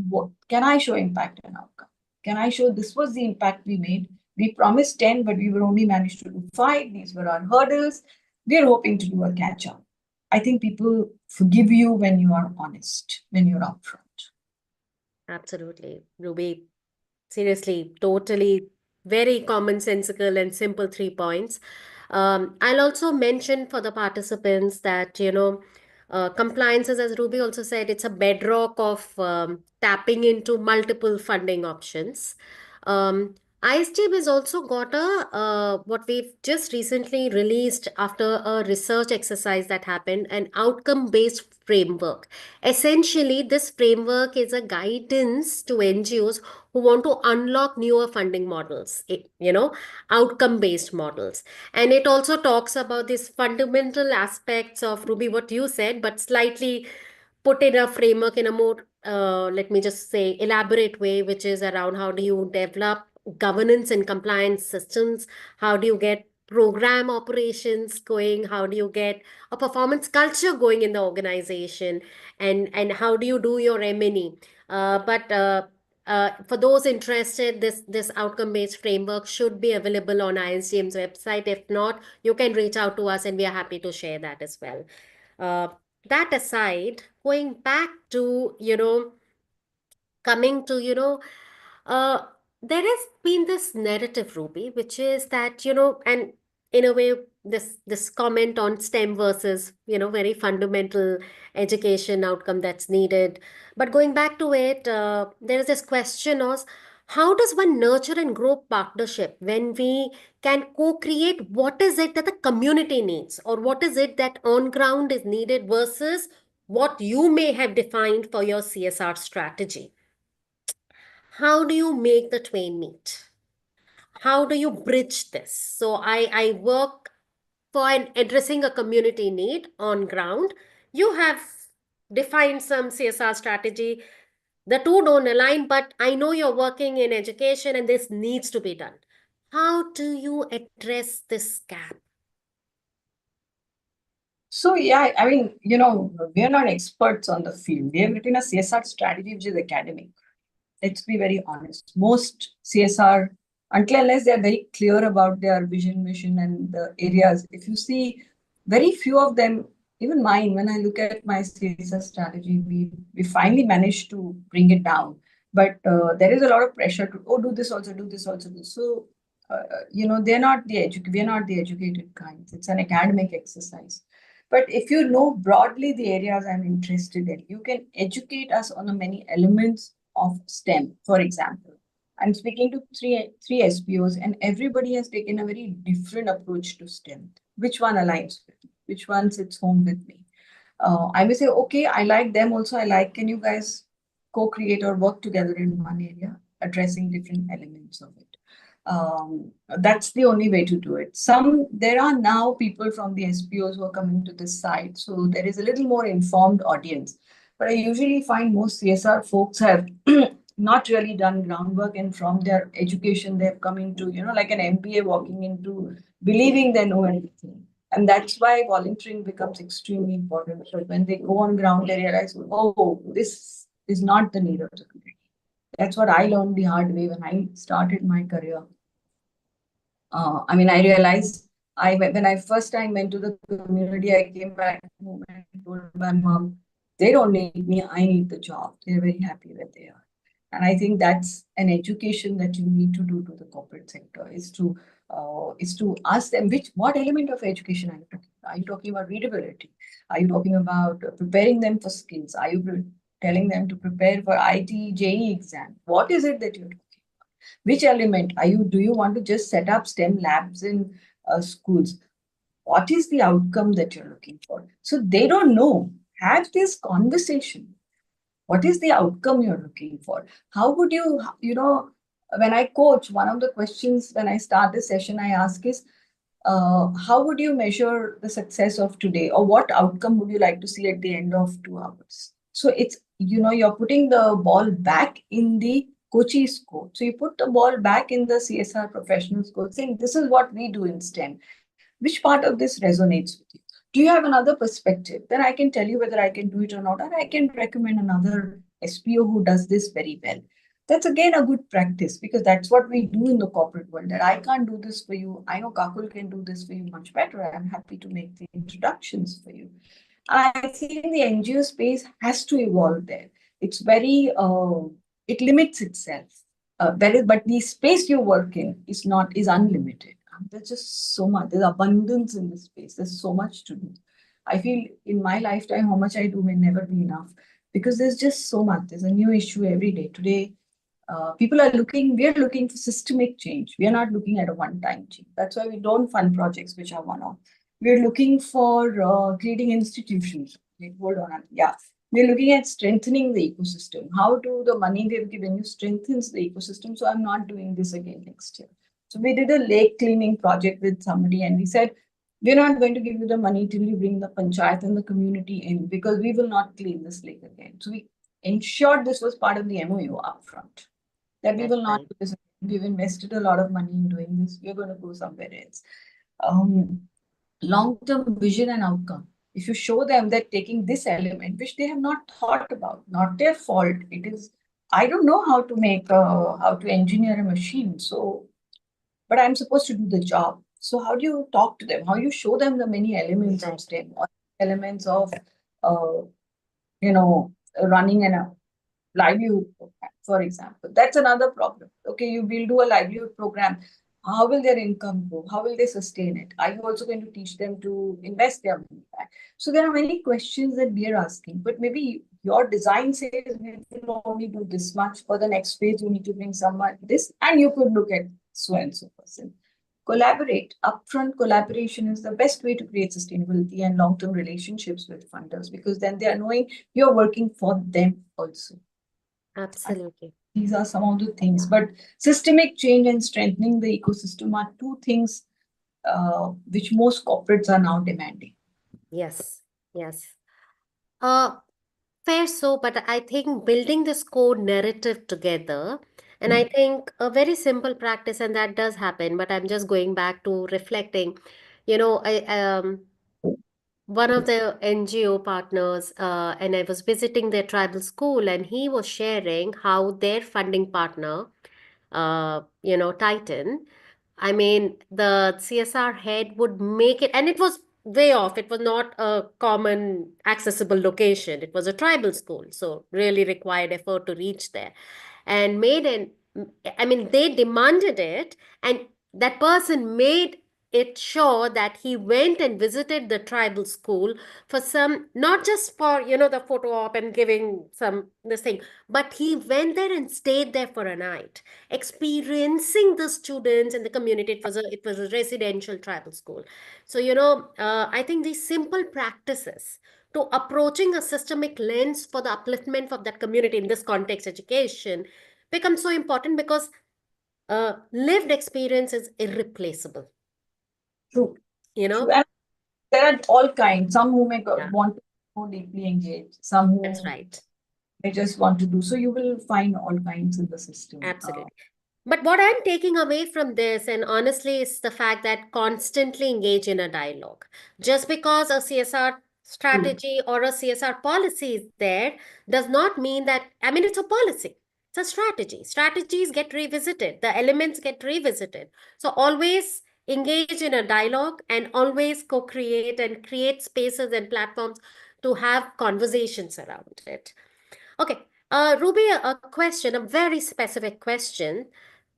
what can I show impact and outcome? Can I show this was the impact we made? We promised 10, but we were only managed to do 5. These were our hurdles. We are hoping to do a catch up. I think people forgive you when you are honest, when you're upfront. Absolutely. Ruby, seriously, totally very commonsensical and simple 3 points. I'll also mention for the participants that, compliances, as Ruby also said, it's a bedrock of tapping into multiple funding options. ISDM has also got what we've just recently released after a research exercise that happened, an outcome-based framework. Essentially, this framework is a guidance to NGOs who want to unlock newer funding models, outcome-based models. And it also talks about these fundamental aspects of Ruby, what you said, but slightly put in a framework in a more, let me just say, elaborate way, which is around how do you develop governance and compliance systems? How do you get program operations going? How do you get a performance culture going in the organization? And how do you do your M&E? But for those interested, this outcome-based framework should be available on ISDM's website. If not, you can reach out to us and we are happy to share that as well. Uh, that aside, going back to, coming to, uh, there has been this narrative, Ruby, which is that, and in a way, this comment on STEM versus, very fundamental education outcome that's needed. But going back to it, there is this question of how does one nurture and grow partnership when we can co-create what is it that the community needs or what is it that on ground is needed versus what you may have defined for your CSR strategy? How do you make the twain meet? How do you bridge this? So I work for addressing a community need on ground. You have defined some CSR strategy. The two don't align, but I know you're working in education and this needs to be done. How do you address this gap? So yeah, I mean, we are not experts on the field. We have written a CSR strategy which is academic. Let's be very honest. Most CSR, unless they're very clear about their vision, mission, and the areas, if you see very few of them, even mine, when I look at my CSR strategy, we finally managed to bring it down. But there is a lot of pressure to, do this also, do this also. So, we're not the educated kinds. It's an academic exercise. But if you know broadly the areas I'm interested in, you can educate us on the many elements of STEM. For example, I'm speaking to three SPOs, and everybody has taken a very different approach to STEM. Which one aligns with me? Which one sits home with me? I may say, okay, I like them also. Can you guys co-create or work together in one area, addressing different elements of it? That's the only way to do it. There are now people from the SPOs who are coming to this site, so there is a little more informed audience. But I usually find most CSR folks have not really done groundwork, and from their education, they've come into, like an MBA walking into believing they know everything. And that's why volunteering becomes extremely important. So when they go on ground, they realize, oh, this is not the need of the community. That's what I learned the hard way when I started my career. I realized when I first time went to the community, I came back home and told my mom, they don't need me, I need the job. They're very happy where they are. And I think that's an education that you need to do to the corporate sector, is to ask them what element of education are you talking about? Are you talking about readability? Are you talking about preparing them for skills? Are you telling them to prepare for IT, JE exam? What is it that you're talking? Which element do you want to just set up STEM labs in schools? What is the outcome that you're looking for? So they don't know. Have this conversation. What is the outcome you're looking for? How would you, when I coach, one of the questions when I start the session, I ask is, how would you measure the success of today, or what outcome would you like to see at the end of 2 hours? So it's, you're putting the ball back in the coach's court. So you put the ball back in the CSR professional's court, saying, this is what we do in STEM. Which part of this resonates with you? Do you have another perspective? Then I can tell you whether I can do it or not, or I can recommend another SPO who does this very well. That's again a good practice, because that's what we do in the corporate world, that I can't do this for you. I know Kakul can do this for you much better. I'm happy to make the introductions for you. I think the NGO space has to evolve there. It's very, it limits itself. But the space you work in is unlimited. There's just so much. There's abundance in this space. There's so much to do. I feel in my lifetime, how much I do may never be enough, because there's just so much. There's a new issue every day. Today, People are looking, we are looking for systemic change. We are not looking at a one-time change. That's why we don't fund projects which are one-off. We're looking for creating institutions. Wait, hold on. Yeah. We're looking at strengthening the ecosystem. How do the money we've given you strengthens the ecosystem? So I'm not doing this again next year. So we did a lake cleaning project with somebody and we said, we're not going to give you the money till you bring the panchayat and the community in because we will not clean this lake again. So we ensured this was part of the MOU upfront that we That's will not right. do this. We've invested a lot of money in doing this. We're going to go somewhere else. Long-term vision and outcome. If you show them that taking this element, which they have not thought about, not their fault, it is, I don't know how to make, how to engineer a machine. So, but I'm supposed to do the job. So how do you talk to them? How you show them the many elements of Exactly. STEM, or elements of, uh, running an livelihood program, for example. That's another problem. Okay, you will do a livelihood program. How will their income grow? How will they sustain it? Are you also going to teach them to invest their money back? So there are many questions that we are asking, but maybe your design says we will only do this much. For the next phase, you need to bring someone this, and you could look at so and so person. Collaborate. Upfront collaboration is the best way to create sustainability and long-term relationships with funders because then they are knowing you're working for them also. Absolutely. These are some of the things, but systemic change and strengthening the ecosystem are two things which most corporates are now demanding. Yes. Yes. Uh, Fair so, but I think building this core narrative together, and I think a very simple practice, and that does happen, but I'm just going back to reflecting. One of the NGO partners, and I was visiting their tribal school, and he was sharing how their funding partner, Titan. I mean, the CSR head would make it, and it was way off. It was not a common accessible location. It was a tribal school, so really required effort to reach there. And I mean, they demanded it, and that person made it sure that he went and visited the tribal school for some, not just for, the photo op and giving some this thing, but he went there and stayed there for a night experiencing the students and the community. It was a residential tribal school. So I think these simple practices to approaching a systemic lens for the upliftment of that community, in this context education, becomes so important because lived experience is irreplaceable. True, you true. know And there are all kinds. Some who may yeah, want to be more deeply engaged, some that's who right. may just want to do. So you will find all kinds in the system. Absolutely. But what I'm taking away from this, and honestly, is the fact that constantly engage in a dialogue. Just because a CSR True. strategy or a CSR policy is there does not mean that, I mean, it's a policy, it's a strategy. Strategies get revisited, the elements get revisited. So always engage in a dialogue and always co create and create spaces and platforms to have conversations around it. Okay. Ruby, a question, a very specific question.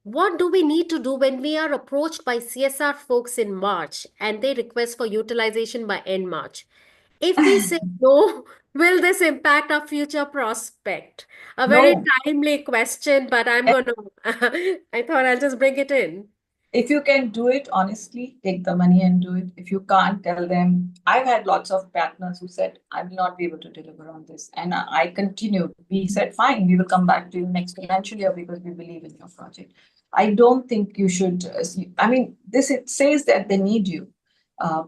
What do we need to do when we are approached by CSR folks in March and they request for utilization by end March? If we say no, will this impact our future prospect? A very No. timely question, but I'm gonna, I thought I'll just bring it in. If you can do it, honestly, take the money and do it. If you can't, tell them. I've had lots of partners who said, I will not be able to deliver on this. And I continued. We said, fine, we will come back to you next financial year because we believe in your project. I don't think you should. I mean, this it says that they need you.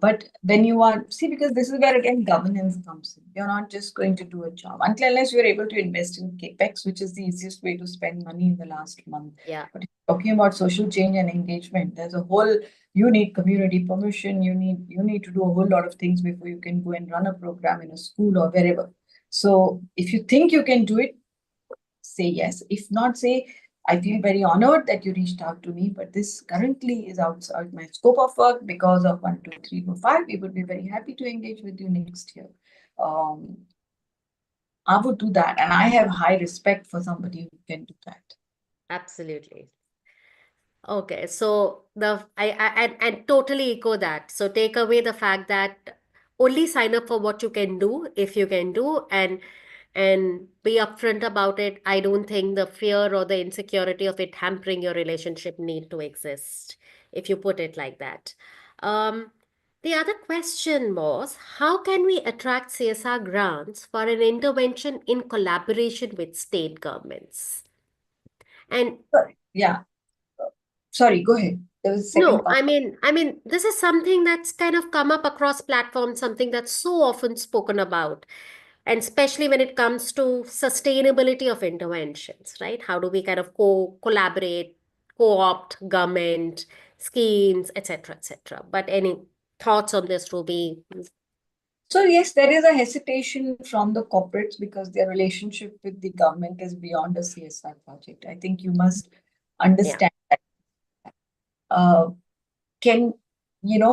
But when you are, see, because this is where again governance comes in. You're not just going to do a job until unless you're able to invest in capex, which is the easiest way to spend money in the last month. Yeah, But if you're talking about social change and engagement, there's a whole. You need community permission. You need to do a whole lot of things before you can go and run a program in a school or wherever. So if you think you can do it, say yes. If not, say, I feel very honored that you reached out to me, but this currently is outside my scope of work because of 1, 2, 3, 4, 5. We would be very happy to engage with you next year. Um, I would do that, and I have high respect for somebody who can do that. absolutely. Okay, so I totally echo that. So take away the fact that only sign up for what you can do if you can do, and and be upfront about it. I don't think the fear or the insecurity of it hampering your relationship need to exist, if you put it like that. Um, the other question was, how can we attract CSR grants for an intervention in collaboration with state governments? And Yeah. Sorry, go ahead. There was a second no, part. I mean, this is something that's kind of come up across platforms, something that's so often spoken about, and especially when it comes to sustainability of interventions, right? How do we kind of collaborate, co-opt government schemes, etc., etc. But any thoughts on this, Ruby? So yes, there is a hesitation from the corporates because their relationship with the government is beyond a CSR project. I think you must Yeah, understand that. Uh, can,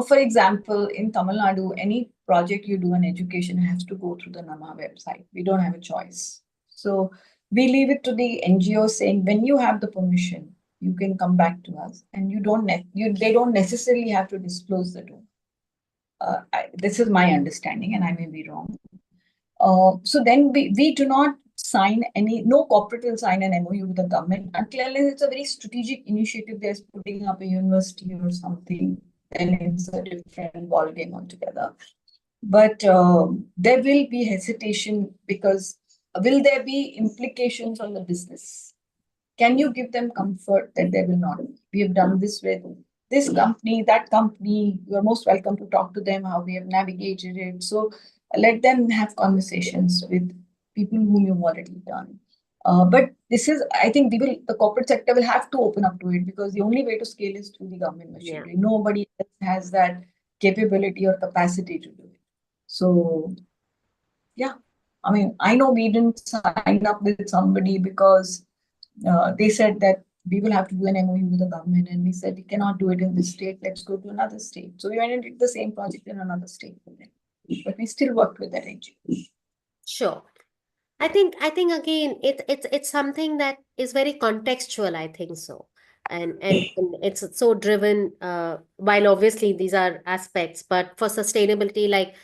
for example, in Tamil Nadu, any project you do in education has to go through the NAMA website. We don't have a choice. So we leave it to the NGO saying, when you have the permission, you can come back to us, and they don't necessarily have to disclose the donor. This is my understanding, and I may be wrong. So then we do not sign no corporate will sign an MOU with the government until it's a very strategic initiative. They're putting up a university or something, then it's a different ballgame altogether. But there will be hesitation because will there be implications on the business? Can you give them comfort that there will not be? We have done this with this company, that company. You are most welcome to talk to them how we have navigated it. So let them have conversations with people whom you've already done. But this is, I think, the corporate sector will have to open up to it because the only way to scale is through the government machinery. yeah, Nobody else has that capability or capacity to do it. So yeah, I mean, I know we didn't sign up with somebody because they said that we will have to do an MOU with the government, and we said we cannot do it in this state. Let's go to another state. So we went and did the same project in another state, but we still worked with that NGO. sure. I think again, it's something that is very contextual, I think so. And it's so driven, while obviously these are aspects, but for sustainability, like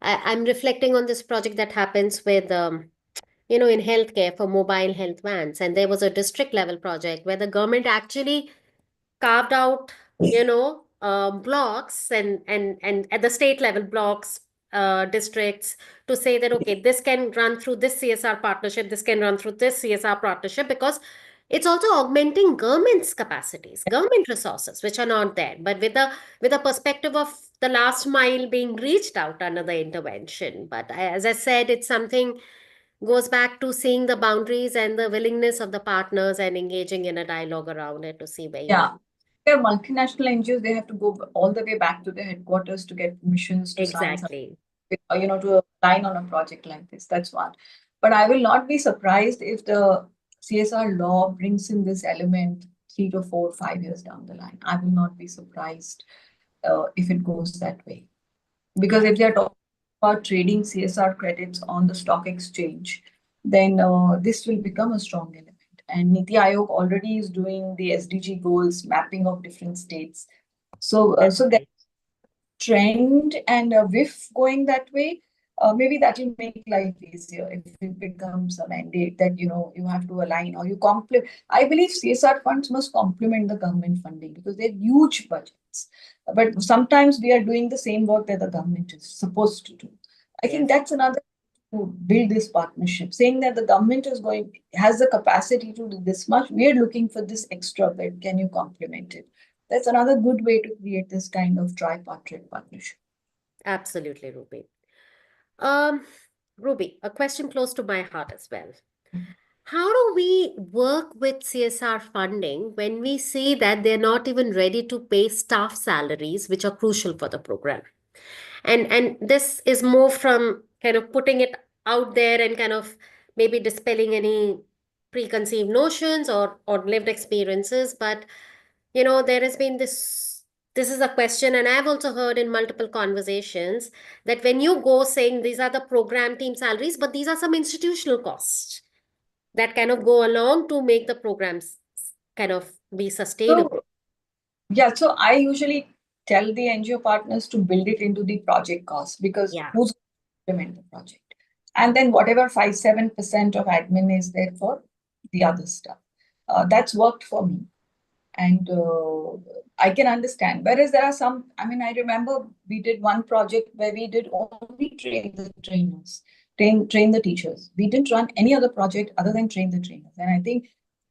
I'm reflecting on this project that happens with in healthcare for mobile health vans. And there was a district level project where the government actually carved out, blocks and at the state level blocks, districts, to say that, okay, this can run through this CSR partnership, this can run through this CSR partnership, because it's also augmenting government's capacities, government resources, which are not there, but with a perspective of the last mile being reached out under the intervention. But as I said, it's something goes back to seeing the boundaries and the willingness of the partners and engaging in a dialogue around it to see where you Yeah, can. they're multinational NGOs. They have to go all the way back to their headquarters to get permissions to sign something, Exactly. to align on a project like this. That's one. But I will not be surprised if the CSR law brings in this element 3 to 4, 5 years down the line. I will not be surprised if it goes that way. Because if they're talking about trading CSR credits on the stock exchange, then this will become a strong element. And Niti Aayog already is doing the SDG goals mapping of different states. So, That's so that right. trend and a whiff going that way, maybe that will make life easier if it becomes a mandate that you have to align or you complement. I believe CSR funds must complement the government funding because they're huge budgets. But sometimes we are doing the same work that the government is supposed to do. I think Yes, that's another to build this partnership, saying that the government has the capacity to do this much. We are looking for this extra bit. Can you complement it? That's another good way to create this kind of tripartite partnership. absolutely, Ruby. Um, Ruby, a question close to my heart as well. How do we work with CSR funding when we see that they're not even ready to pay staff salaries, which are crucial for the program? And this is more from kind of putting it out there and kind of maybe dispelling any preconceived notions or lived experiences. But there has been this is a question, and I've also heard in multiple conversations that when you go saying these are the program team salaries, but these are some institutional costs that kind of go along to make the programs kind of be sustainable. So, yeah, so I usually tell the NGO partners to build it into the project cost because Yeah, who's going to implement the project? And then whatever 5-7% of admin is there for the other stuff. That's worked for me. And I can understand. Whereas there are some, I mean, I remember we did one project where we did only train the trainers, train the teachers. We didn't run any other project other than train the trainers. And I think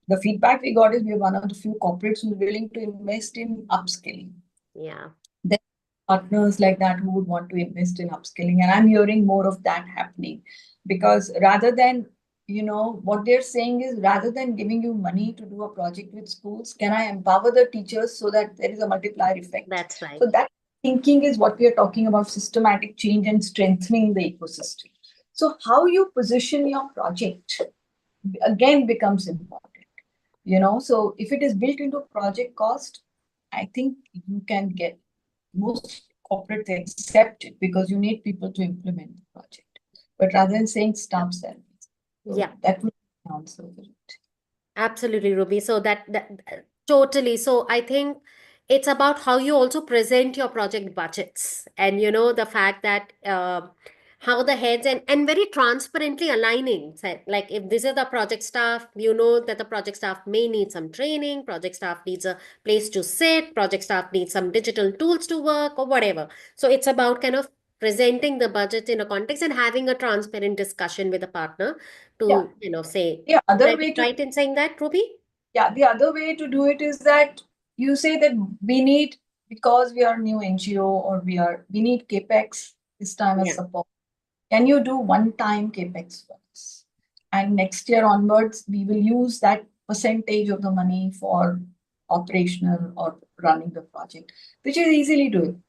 the feedback we got is we are one of the few corporates who are willing to invest in upskilling. Yeah. There are partners like that who would want to invest in upskilling. And I'm hearing more of that happening, because rather than, what they're saying is, rather than giving you money to do a project with schools, can I empower the teachers so that there is a multiplier effect? That's right. So that thinking is what we are talking about, systematic change and strengthening the ecosystem. So how you position your project again becomes important. So if it is built into project cost, I think you can get most corporates accept it because you need people to implement the project. But rather than saying staff salaries, so Yeah. that would be an answer for it. Absolutely, Ruby. So that totally. So I think it's about how you also present your project budgets, and the fact that how the heads and very transparently aligning. Like if this is the project staff, that the project staff may need some training, project staff needs a place to sit, project staff needs some digital tools to work or whatever. So it's about kind of presenting the budget in a context and having a transparent discussion with a partner to say. Yeah, other Right, way to right in saying that, Ruby? Yeah, the other way to do it is that you say that we need, because we are new NGO or we need CapEx this time as Yeah. support. Can you do one-time CapEx for us? And next year onwards, we will use that percentage of the money for operational or running the project, which is easily doable,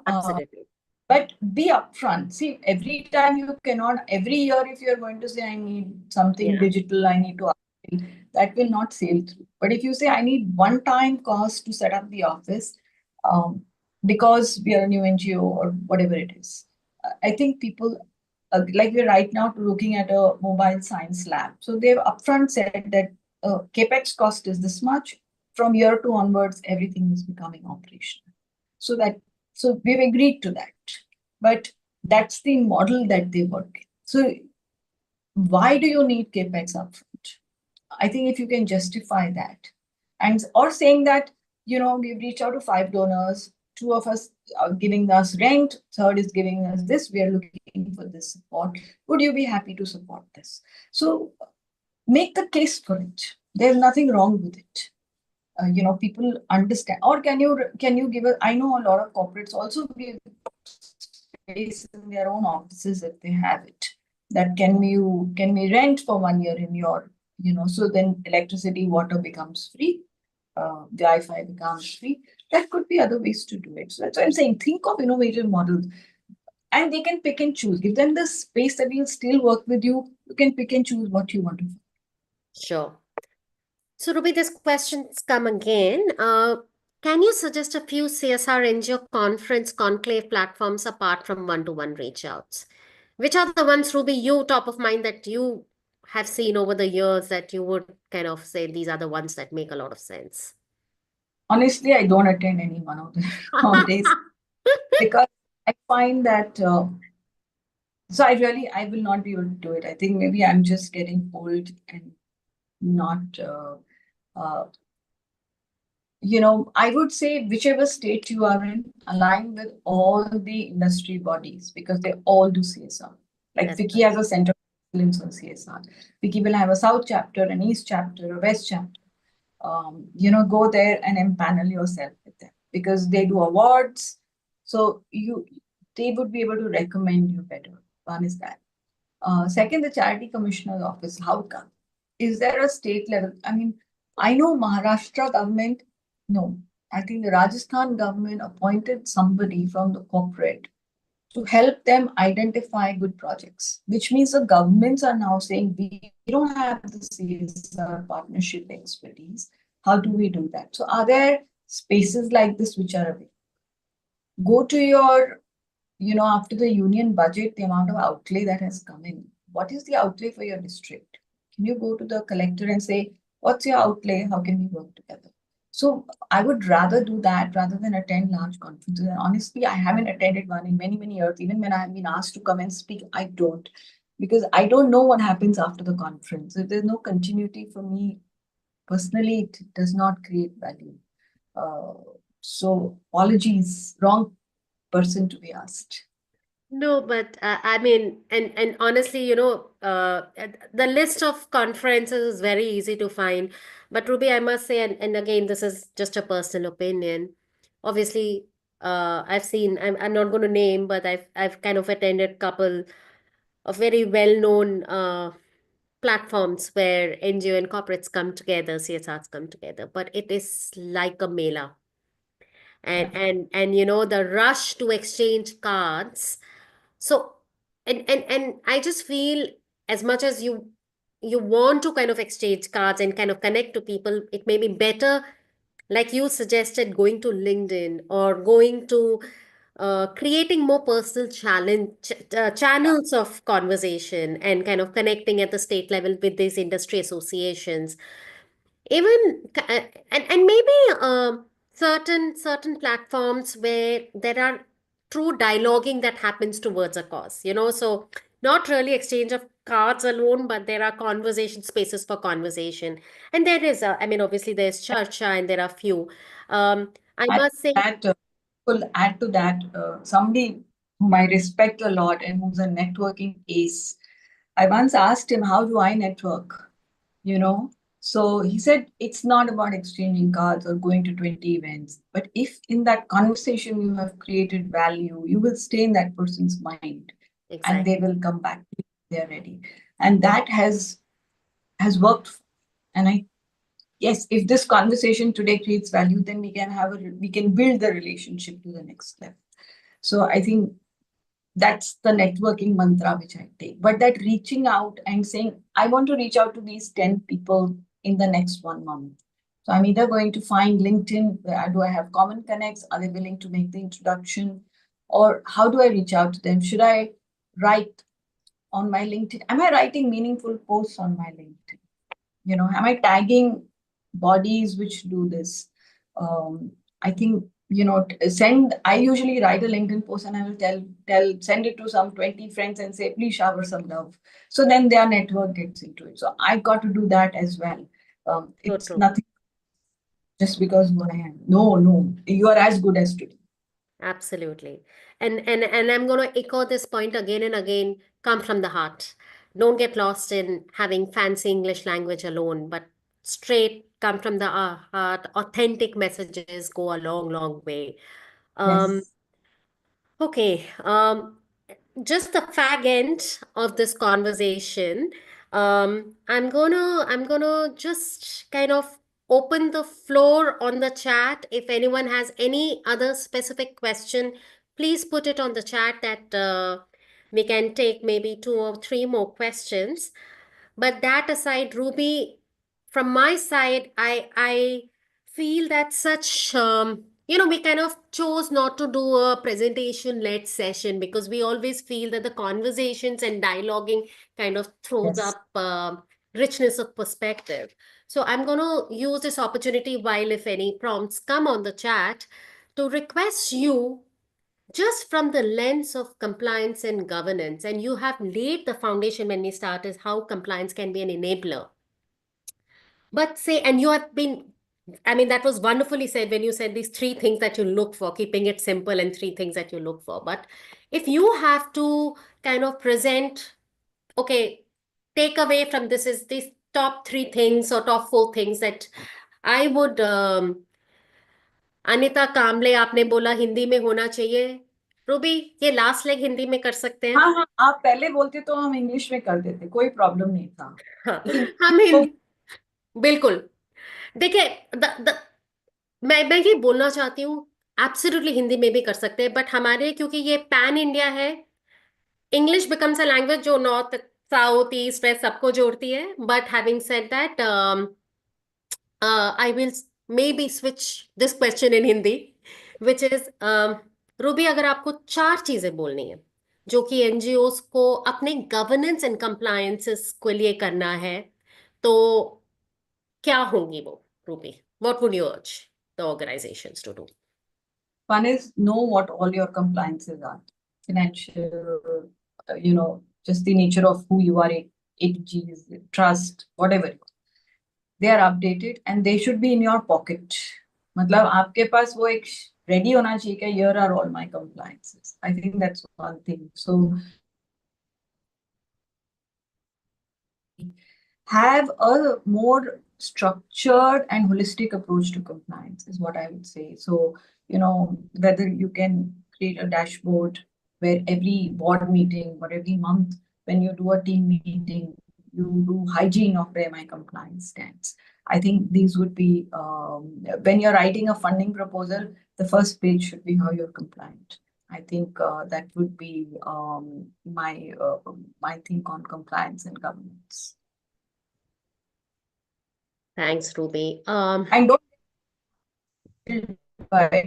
Absolutely. but be upfront. See, every time you cannot, every year, if you're going to say, I need something Yeah. digital, I need to upgrade, that will not sail through. But if you say, I need one-time cost to set up the office, because we are a new NGO or whatever it is, I think people, like we're right now looking at a mobile science lab. So they've upfront said that CapEx cost is this much. From year two onwards, everything is becoming operational. So we've agreed to that. But that's the model that they work in. So why do you need CapEx upfront? I think if you can justify that, and or saying that, we've reached out to 5 donors, 2 of us are giving us rent, third is giving us this, we are looking for this support. Would you be happy to support this? So make the case for it. There's nothing wrong with it. People understand. Or can you give a, I know a lot of corporates also give space in their own offices if they have it. That can we rent for 1 year in your, so then electricity, water becomes free, the Wi-Fi becomes free. That could be other ways to do it. So that's what I'm saying. Think of innovative models, and they can pick and choose. Give them the space that will still work with you. You can pick and choose what you want to do. Sure. So, Ruby, this question's come again. Can you suggest a few CSR NGO conference conclave platforms apart from one-to-one reach outs? Which are the ones, Ruby, you top of mind that you have seen over the years that you would kind of say these are the ones that make a lot of sense? Honestly, I don't attend any one of them nowadays because I find that so I will not be able to do it. I think maybe I'm just getting old and not I would say whichever state you are in, align with all the industry bodies because they all do CSR. Like That's Vicky has a center of excellence on CSR. Vicky will have a South chapter, an East chapter, a West chapter. Go there and empanel yourself with them because they do awards. So they would be able to recommend you better. One is that. Second, the Charity Commissioner's Office. How come? Is there a state level? I mean, I know Maharashtra government. No, I think the Rajasthan government appointed somebody from the corporate to help them identify good projects, which means the governments are now saying we don't have the CSR partnership expertise. How do we do that? So are there spaces like this which are available? Go to your, after the union budget, the amount of outlay that has come in, what is the outlay for your district? Can you go to the collector and say, what's your outlay? How can we work together? So I would rather do that rather than attend large conferences. And honestly, I haven't attended one in many, many years. Even when I have been asked to come and speak, I don't. because I don't know what happens after the conference. If there's no continuity for me personally, it does not create value. So apologies, wrong person to be asked. No, but I mean, and honestly, the list of conferences is very easy to find. But Ruby, I must say, and again, this is just a personal opinion. Obviously, I've seen. I'm not going to name, but I've kind of attended couple of very well-known platforms where NGO and corporates come together, CSRs come together. But it is like a mela, Yeah. and the rush to exchange cards. So, and I just feel, as much as you want to kind of exchange cards and kind of connect to people, it may be better, like you suggested, going to LinkedIn or going to creating more personal channels of conversation and kind of connecting at the state level with these industry associations, even and maybe certain platforms where there are true dialoguing that happens towards a cause, so not really exchange of cards alone, but there are conversation spaces for conversation. And there is I mean, obviously there's Charcha, and there are few. I Add must say, that, will add to that, somebody whom I respect a lot and who's a networking ace. I once asked him, how do I network? You know, so he said, it's not about exchanging cards or going to 20 events, but if in that conversation you have created value, you will stay in that person's mind and exactly. they will come back to you if they're ready. And that has worked. And I yes, if this conversation today creates value, then we can build the relationship to the next level. So I think that's the networking mantra which I take. But that reaching out and saying, I want to reach out to these 10 people in the next 1 month. So I'm either going to find LinkedIn, where do I have common connects? Are they willing to make the introduction? Or how do I reach out to them? Should I write on my LinkedIn? Am I writing meaningful posts on my LinkedIn? Am I tagging bodies which do this? I think, I usually write a LinkedIn post and I will send it to some 20 friends and say, please shower some love. So then their network gets into it. So I got to do that as well. So It's true. nothing just because who I am. No, no, you are as good as today. Absolutely. And I'm going to echo this point again and again, come from the heart. Don't get lost in having fancy English language alone, but straight come from the heart. Authentic messages go a long, long way. Um, Yes. okay. Just the fag end of this conversation, I'm gonna just kind of open the floor on the chat. If anyone has any other specific question, please put it on the chat, that we can take maybe 2 or 3 more questions. But that aside, Ruby, from my side, I feel that such we kind of chose not to do a presentation led session, because we always feel that the conversations and dialoguing kind of throws Yes. up richness of perspective. So I'm going to use this opportunity, while if any prompts come on the chat, to request you, just from the lens of compliance and governance, and you have laid the foundation when we started how compliance can be an enabler. But say, and you have been, I mean, that was wonderfully said when you said these 3 things that you look for, keeping it simple, and 3 things that you look for. But if you have to kind of present, okay, take away from this is these top 3 things or top 4 things that I would, Anita कामले आपने बोला हिंदी में होना चाहिए. Ruby, ये last leg Hindi में कर सकते हैं? हाँ हाँ, आप पहले बोलते तो हम इंग्लिश में कर देते, कोई प्रॉब्लम नहीं था. हाँ, लेकिन हम बिल्कुल. देखिए, मैं ये बोलना चाहती हूँ, एब्सोल्युटली हिंदी में भी कर सकते हैं, बट हमारे क्योंकि ये पैन इंडिया है, इंग्लिश बिकम्स अ लैंग्वेज जो नॉर्थ, साउथ, ईस्ट, वेस्ट सबको जोड़ती है. But having said that, I will maybe switch this question in Hindi, which is, Ruby, अगर आपको 4 चीजें बोलनी है जो कि एनजीओस को अपने गवर्नेंस एंड कंप्लायंसेस के लिए करना है, तो क्या होंगी वो, Ruby? What would you urge the organizations to do? one is know what all your compliances are, financial, just the nature of who you are, APGs, trust, whatever. They are updated and they should be in your pocket. मतलब आपके पास वो एक ready होना चाहिए कि here are all my compliances. I think that's one thing. So have a more structured and holistic approach to compliance is what I would say. So, whether you can create a dashboard where every board meeting or every month when you do a team meeting, you do hygiene of where my compliance stands. I think these would be, when you're writing a funding proposal, the first page should be how you're compliant. I think that would be my think on compliance and governance. Thanks, Ruby. And don't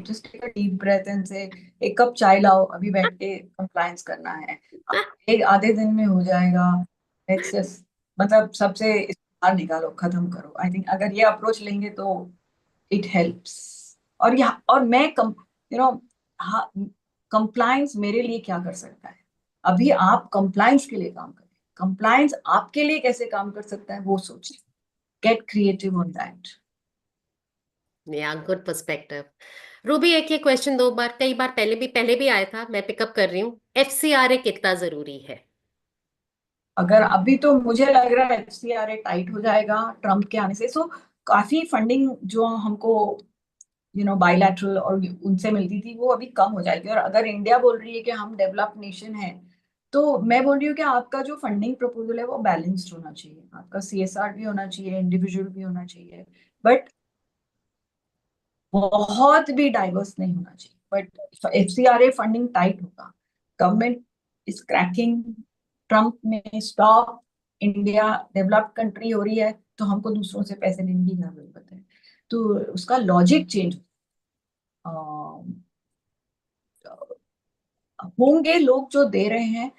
just take a deep breath and say, एक cup चाय लाओ, अभी बैठ के compliance करना है, एक आधे दिन में हो जाएगा. Let's just मतलब सबसे बाहर निकालो, खत्म करो. I think अगर ये approach लेंगे तो it helps. और मैं compliance मेरे लिए क्या कर सकता है? अभी आप compliance के लिए काम करें. Compliance आपके लिए कैसे काम कर सकता है वो सोचिए. Get creative on that. या गुड पर्सपेक्टिव. रूबी, एक ये क्वेश्चन कई बार पहले भी आया था, मैं पिकअप कर रही हूँ. FCRA कितना जरूरी है? अगर अभी तो मुझे लग रहा है FCRA टाइट हो जाएगा ट्रम्प के आने से. सो काफी फंडिंग जो हमको बायलैटरल और उनसे मिलती थी वो अभी कम हो जाएगी. और अगर इंडिया बोल रही है कि हम डेवलप नेशन है, तो मैं बोल रही हूँ कि आपका जो फंडिंग प्रपोजल है वो बैलेंस्ड होना चाहिए. आपका CSR भी होना चाहिए, इंडिविजुअल भी होना चाहिए, बट बहुत भी डाइवर्स नहीं होना चाहिए. बट FCRA फंडिंग टाइट होगा. Government is cracking. ट्रम्प में स्टॉप, इंडिया डेवलप्ड कंट्री हो रही है, तो हमको दूसरों से पैसे लेने की क्या जरूरत है. तो उसका लॉजिक चेंज होंगे. लोग जो दे रहे हैं,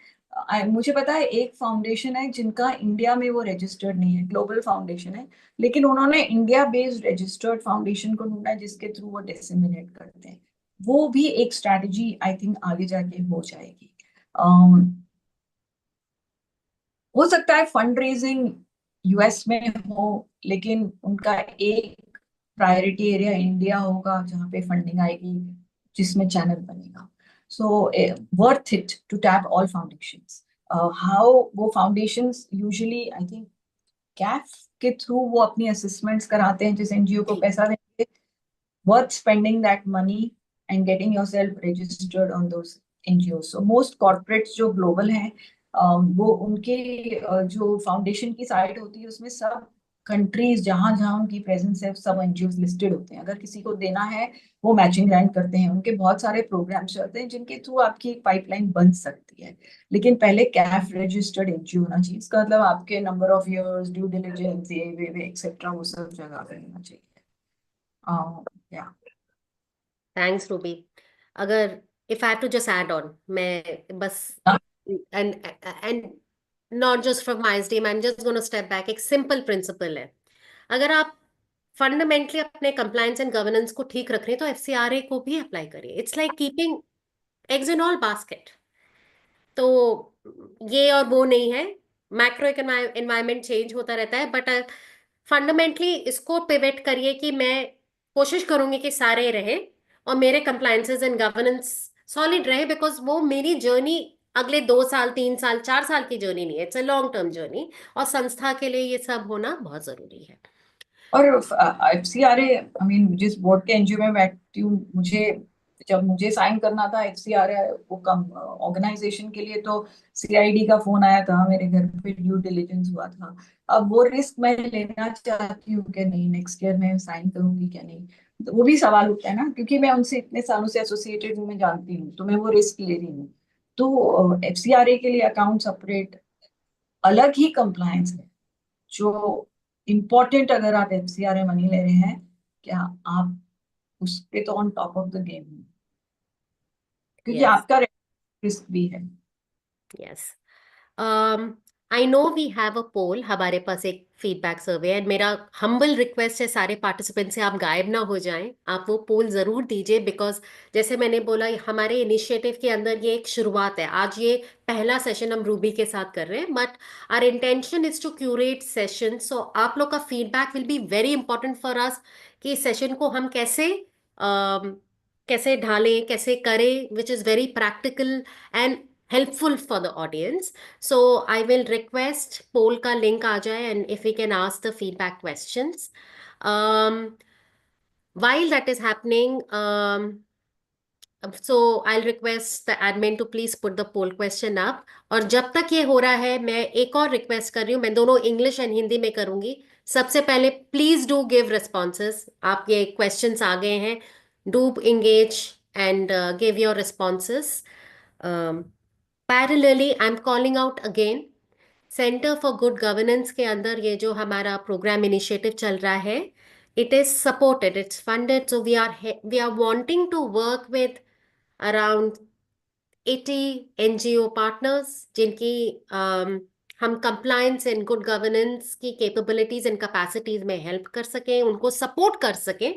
मुझे पता है एक फाउंडेशन है जिनका इंडिया में वो रजिस्टर्ड नहीं है, ग्लोबल फाउंडेशन है, लेकिन उन्होंने इंडिया बेस्ड रजिस्टर्ड फाउंडेशन को ढूंढा जिसके थ्रू वो डिसेमिनेट करते हैं. वो भी एक स्ट्रैटेजी आई थिंक आगे जाके हो जाएगी. हो सकता है फंड रेजिंग US में हो, लेकिन उनका एक प्रायोरिटी एरिया इंडिया होगा जहाँ पे फंडिंग आएगी, जिसमें चैनल बनेगा. So worth it to tap all foundations. How वो foundations usually I think CAF के थ्रू वो अपनी assessments कराते हैं जिस NGO को पैसा देंगे. Worth spending that money and getting yourself registered on those NGOs. So most corporates जो global हैं, वो उनके जो फाउंडेशन की साइट होती है उसमें सब कंट्रीज जहां जहां उनकी प्रेजेंस है सब NGOs लिस्टेड होते हैं. अगर किसी को देना है वो मैचिंग ग्रांट करते हैं. उनके बहुत सारे प्रोग्राम्स चलते हैं जिनके थ्रू आपकी एक पाइपलाइन बन सकती है. लेकिन पहले CAF रजिस्टर्ड NGO होना चाहिए. इसका मतलब आपके number of years, due diligence, ये एक्सेट्रा वो सब जगह पे होना चाहिए. या थैंक्स रूबी. अगर if I have to just add on, मैं बस and not just from ISDM, I am just gonna step back. एक सिंपल प्रिंसिपल है, अगर आप फंडामेंटली अपने कंप्लायंस एंड गवर्नेंस को ठीक रख रहे हैं तो FCRA को भी अप्लाई करिए. It's like keeping eggs in all basket. तो ये और वो नहीं है, मैक्रो एनवायरमेंट चेंज होता रहता है, बट फंडामेंटली इसको पिवट करिए कि मैं कोशिश करूंगी कि सारे रहे और मेरे कंप्लायंसेस एंड गवर्नेंस सॉलिड रहे, बिकॉज वो मेरी जर्नी अगले 2 साल 3 साल 4 साल की जर्नी नहीं है, it's a long term journey, और संस्था के लिए ये सब होना बहुत जरूरी है. और FCRA आई मीन जिस बोर्ड के NGO में बैठती हूँ, जब मुझे साइन करना था FCRA वो कम ऑर्गेनाइजेशन के लिए, तो CID का फोन आया था मेरे घर पे, ड्यू डिलिजेंस हुआ था. अब वो रिस्क मैं लेना चाहती हूँ कि नहीं, नेक्स्ट ईयर में साइन करूंगी क्या नहीं, तो वो भी सवाल उठता है ना, क्योंकि मैं उनसे इतने सालों से एसोसिएटेड हूँ, मैं जानती हूँ, तो मैं वो रिस्क ले रही हूँ. तो FCRA के लिए अकाउंट सेपरेट अलग ही कंप्लायंस है जो इम्पोर्टेंट. अगर आप FCRA मनी ले रहे हैं, क्या आप उस पे तो on top of the game है, क्योंकि यस, आपका रिस्क भी है. Yes. I know we have a poll, हमारे पास एक फीडबैक सर्वे है, मेरा हम्बल रिक्वेस्ट है सारे पार्टिसिपेंट से, आप गायब ना हो जाएं, आप वो पोल जरूर दीजिए, बिकॉज जैसे मैंने बोला हमारे इनिशिएटिव के अंदर ये एक शुरुआत है। आज ये पहला सेशन हम रूबी के साथ कर रहे हैं, but our intention is to curate session, so आप लोग का feedback will be very important for us कि इस सेशन को हम कैसे ढालें, कैसे करें, which is very practical and helpful for the audience. So I will request poll का link आ जाए, and if we can ask the feedback questions. Um, while that is happening, so I'll request the admin to please put the poll question up. और जब तक ये हो रहा है, मैं एक और रिक्वेस्ट कर रही हूँ, मैं दोनों इंग्लिश एंड हिंदी में करूंगी। सबसे पहले प्लीज डू गिव रिस्पॉन्सेस, आप ये क्वेश्चंस आ गए हैं, do engage and give your responses. Parallelly, I'm calling out again, centre for good governance के अंदर ये जो हमारा प्रोग्राम इनिशिएटिव चल रहा है, it is supported, it's funded, so we are wanting to work with around 80 NGO partners, जिनकी हम कंप्लायंस एंड गुड गवर्नेंस की कैपेबिलिटीज एंड कैपेसिटीज में हेल्प कर सकें, उनको सपोर्ट कर सकें।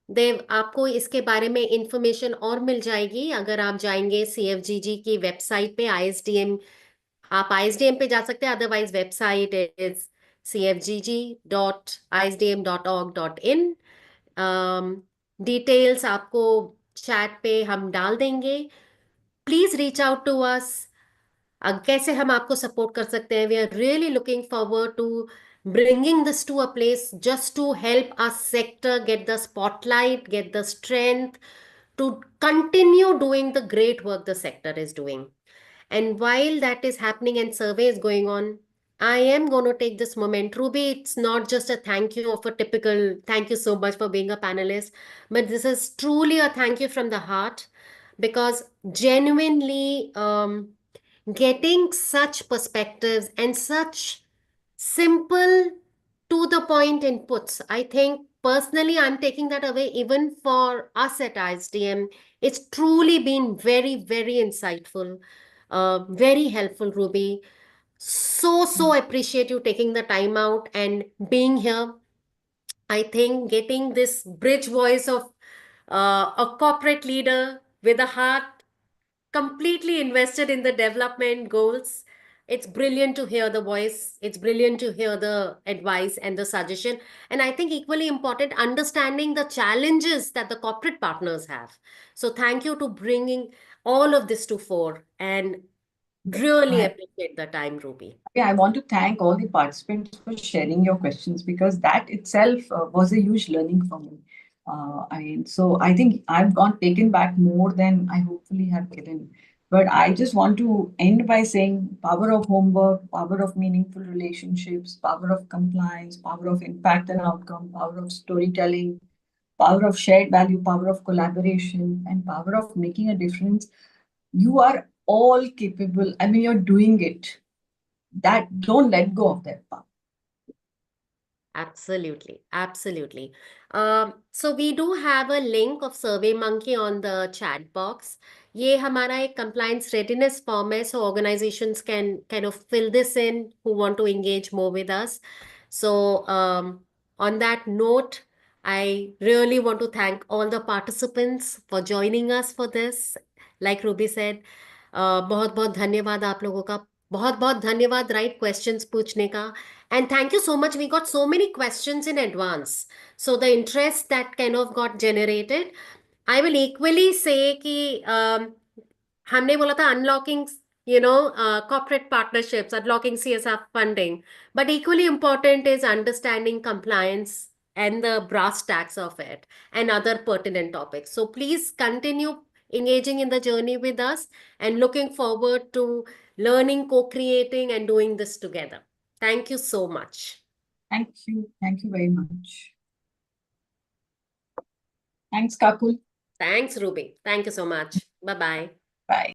देव, आपको इसके बारे में इंफॉर्मेशन और मिल जाएगी अगर आप जाएंगे CFGG की वेबसाइट पे, ISDM, आप ISDM पे जा सकते हैं, otherwise website is cfgg.isdm.org.in। Details आपको चैट पे हम डाल देंगे, please reach out to us. कैसे हम आपको सपोर्ट कर सकते हैं, we are really looking forward to bringing this to a place just to help our sector get the spotlight, get the strength to continue doing the great work the sector is doing. And while that is happening and survey is going on, I am going to take this moment. Ruby, it's not just a thank you of a typical thank you so much for being a panelist, but this is truly a thank you from the heart, because genuinely getting such perspectives and such simple to the point inputs, I think personally I'm taking that away even for us at ISDM. It's truly been very, very insightful, very helpful, Ruby. So appreciate you taking the time out and being here. I think getting this bridge voice of a corporate leader with a heart completely invested in the development goals. It's brilliant to hear the voice. It's brilliant to hear the advice and the suggestion. And I think equally important, understanding the challenges that the corporate partners have. So thank you to bringing all of this to fore, and really appreciate the time, Ruby. Yeah, I want to thank all the participants for sharing your questions, because that itself was a huge learning for me. So I think I've gone taken back more than I hopefully have given. But I just want to end by saying power of homework, power of meaningful relationships, power of compliance, power of impact and outcome, power of storytelling, power of shared value, power of collaboration, and power of making a difference. You are all capable. I mean, you're doing it. That don't let go of that power. Absolutely, absolutely. So we do have a link of SurveyMonkey on the chat box. ये हमारा एक compliance readiness form है, so organizations can kind of fill this in who want to engage more with us. So on that note, I really want to thank all the participants for joining us for this. Like Ruby said, बहुत बहुत धन्यवाद आप लोगों का, बहुत बहुत धन्यवाद right questions पूछने का. And thank you so much. We got so many questions in advance. So the interest that kind of got generated, I will equally say कि हमने बोला था unlocking, corporate partnerships, unlocking CSR funding. But equally important is understanding compliance and the brass tacks of it and other pertinent topics. So please continue engaging in the journey with us, and looking forward to learning, co-creating, and doing this together. Thank you so much. Thank you. Thank you very much. Thanks, Kapul. Thanks, Ruby. Thank you so much. Bye-bye. Bye.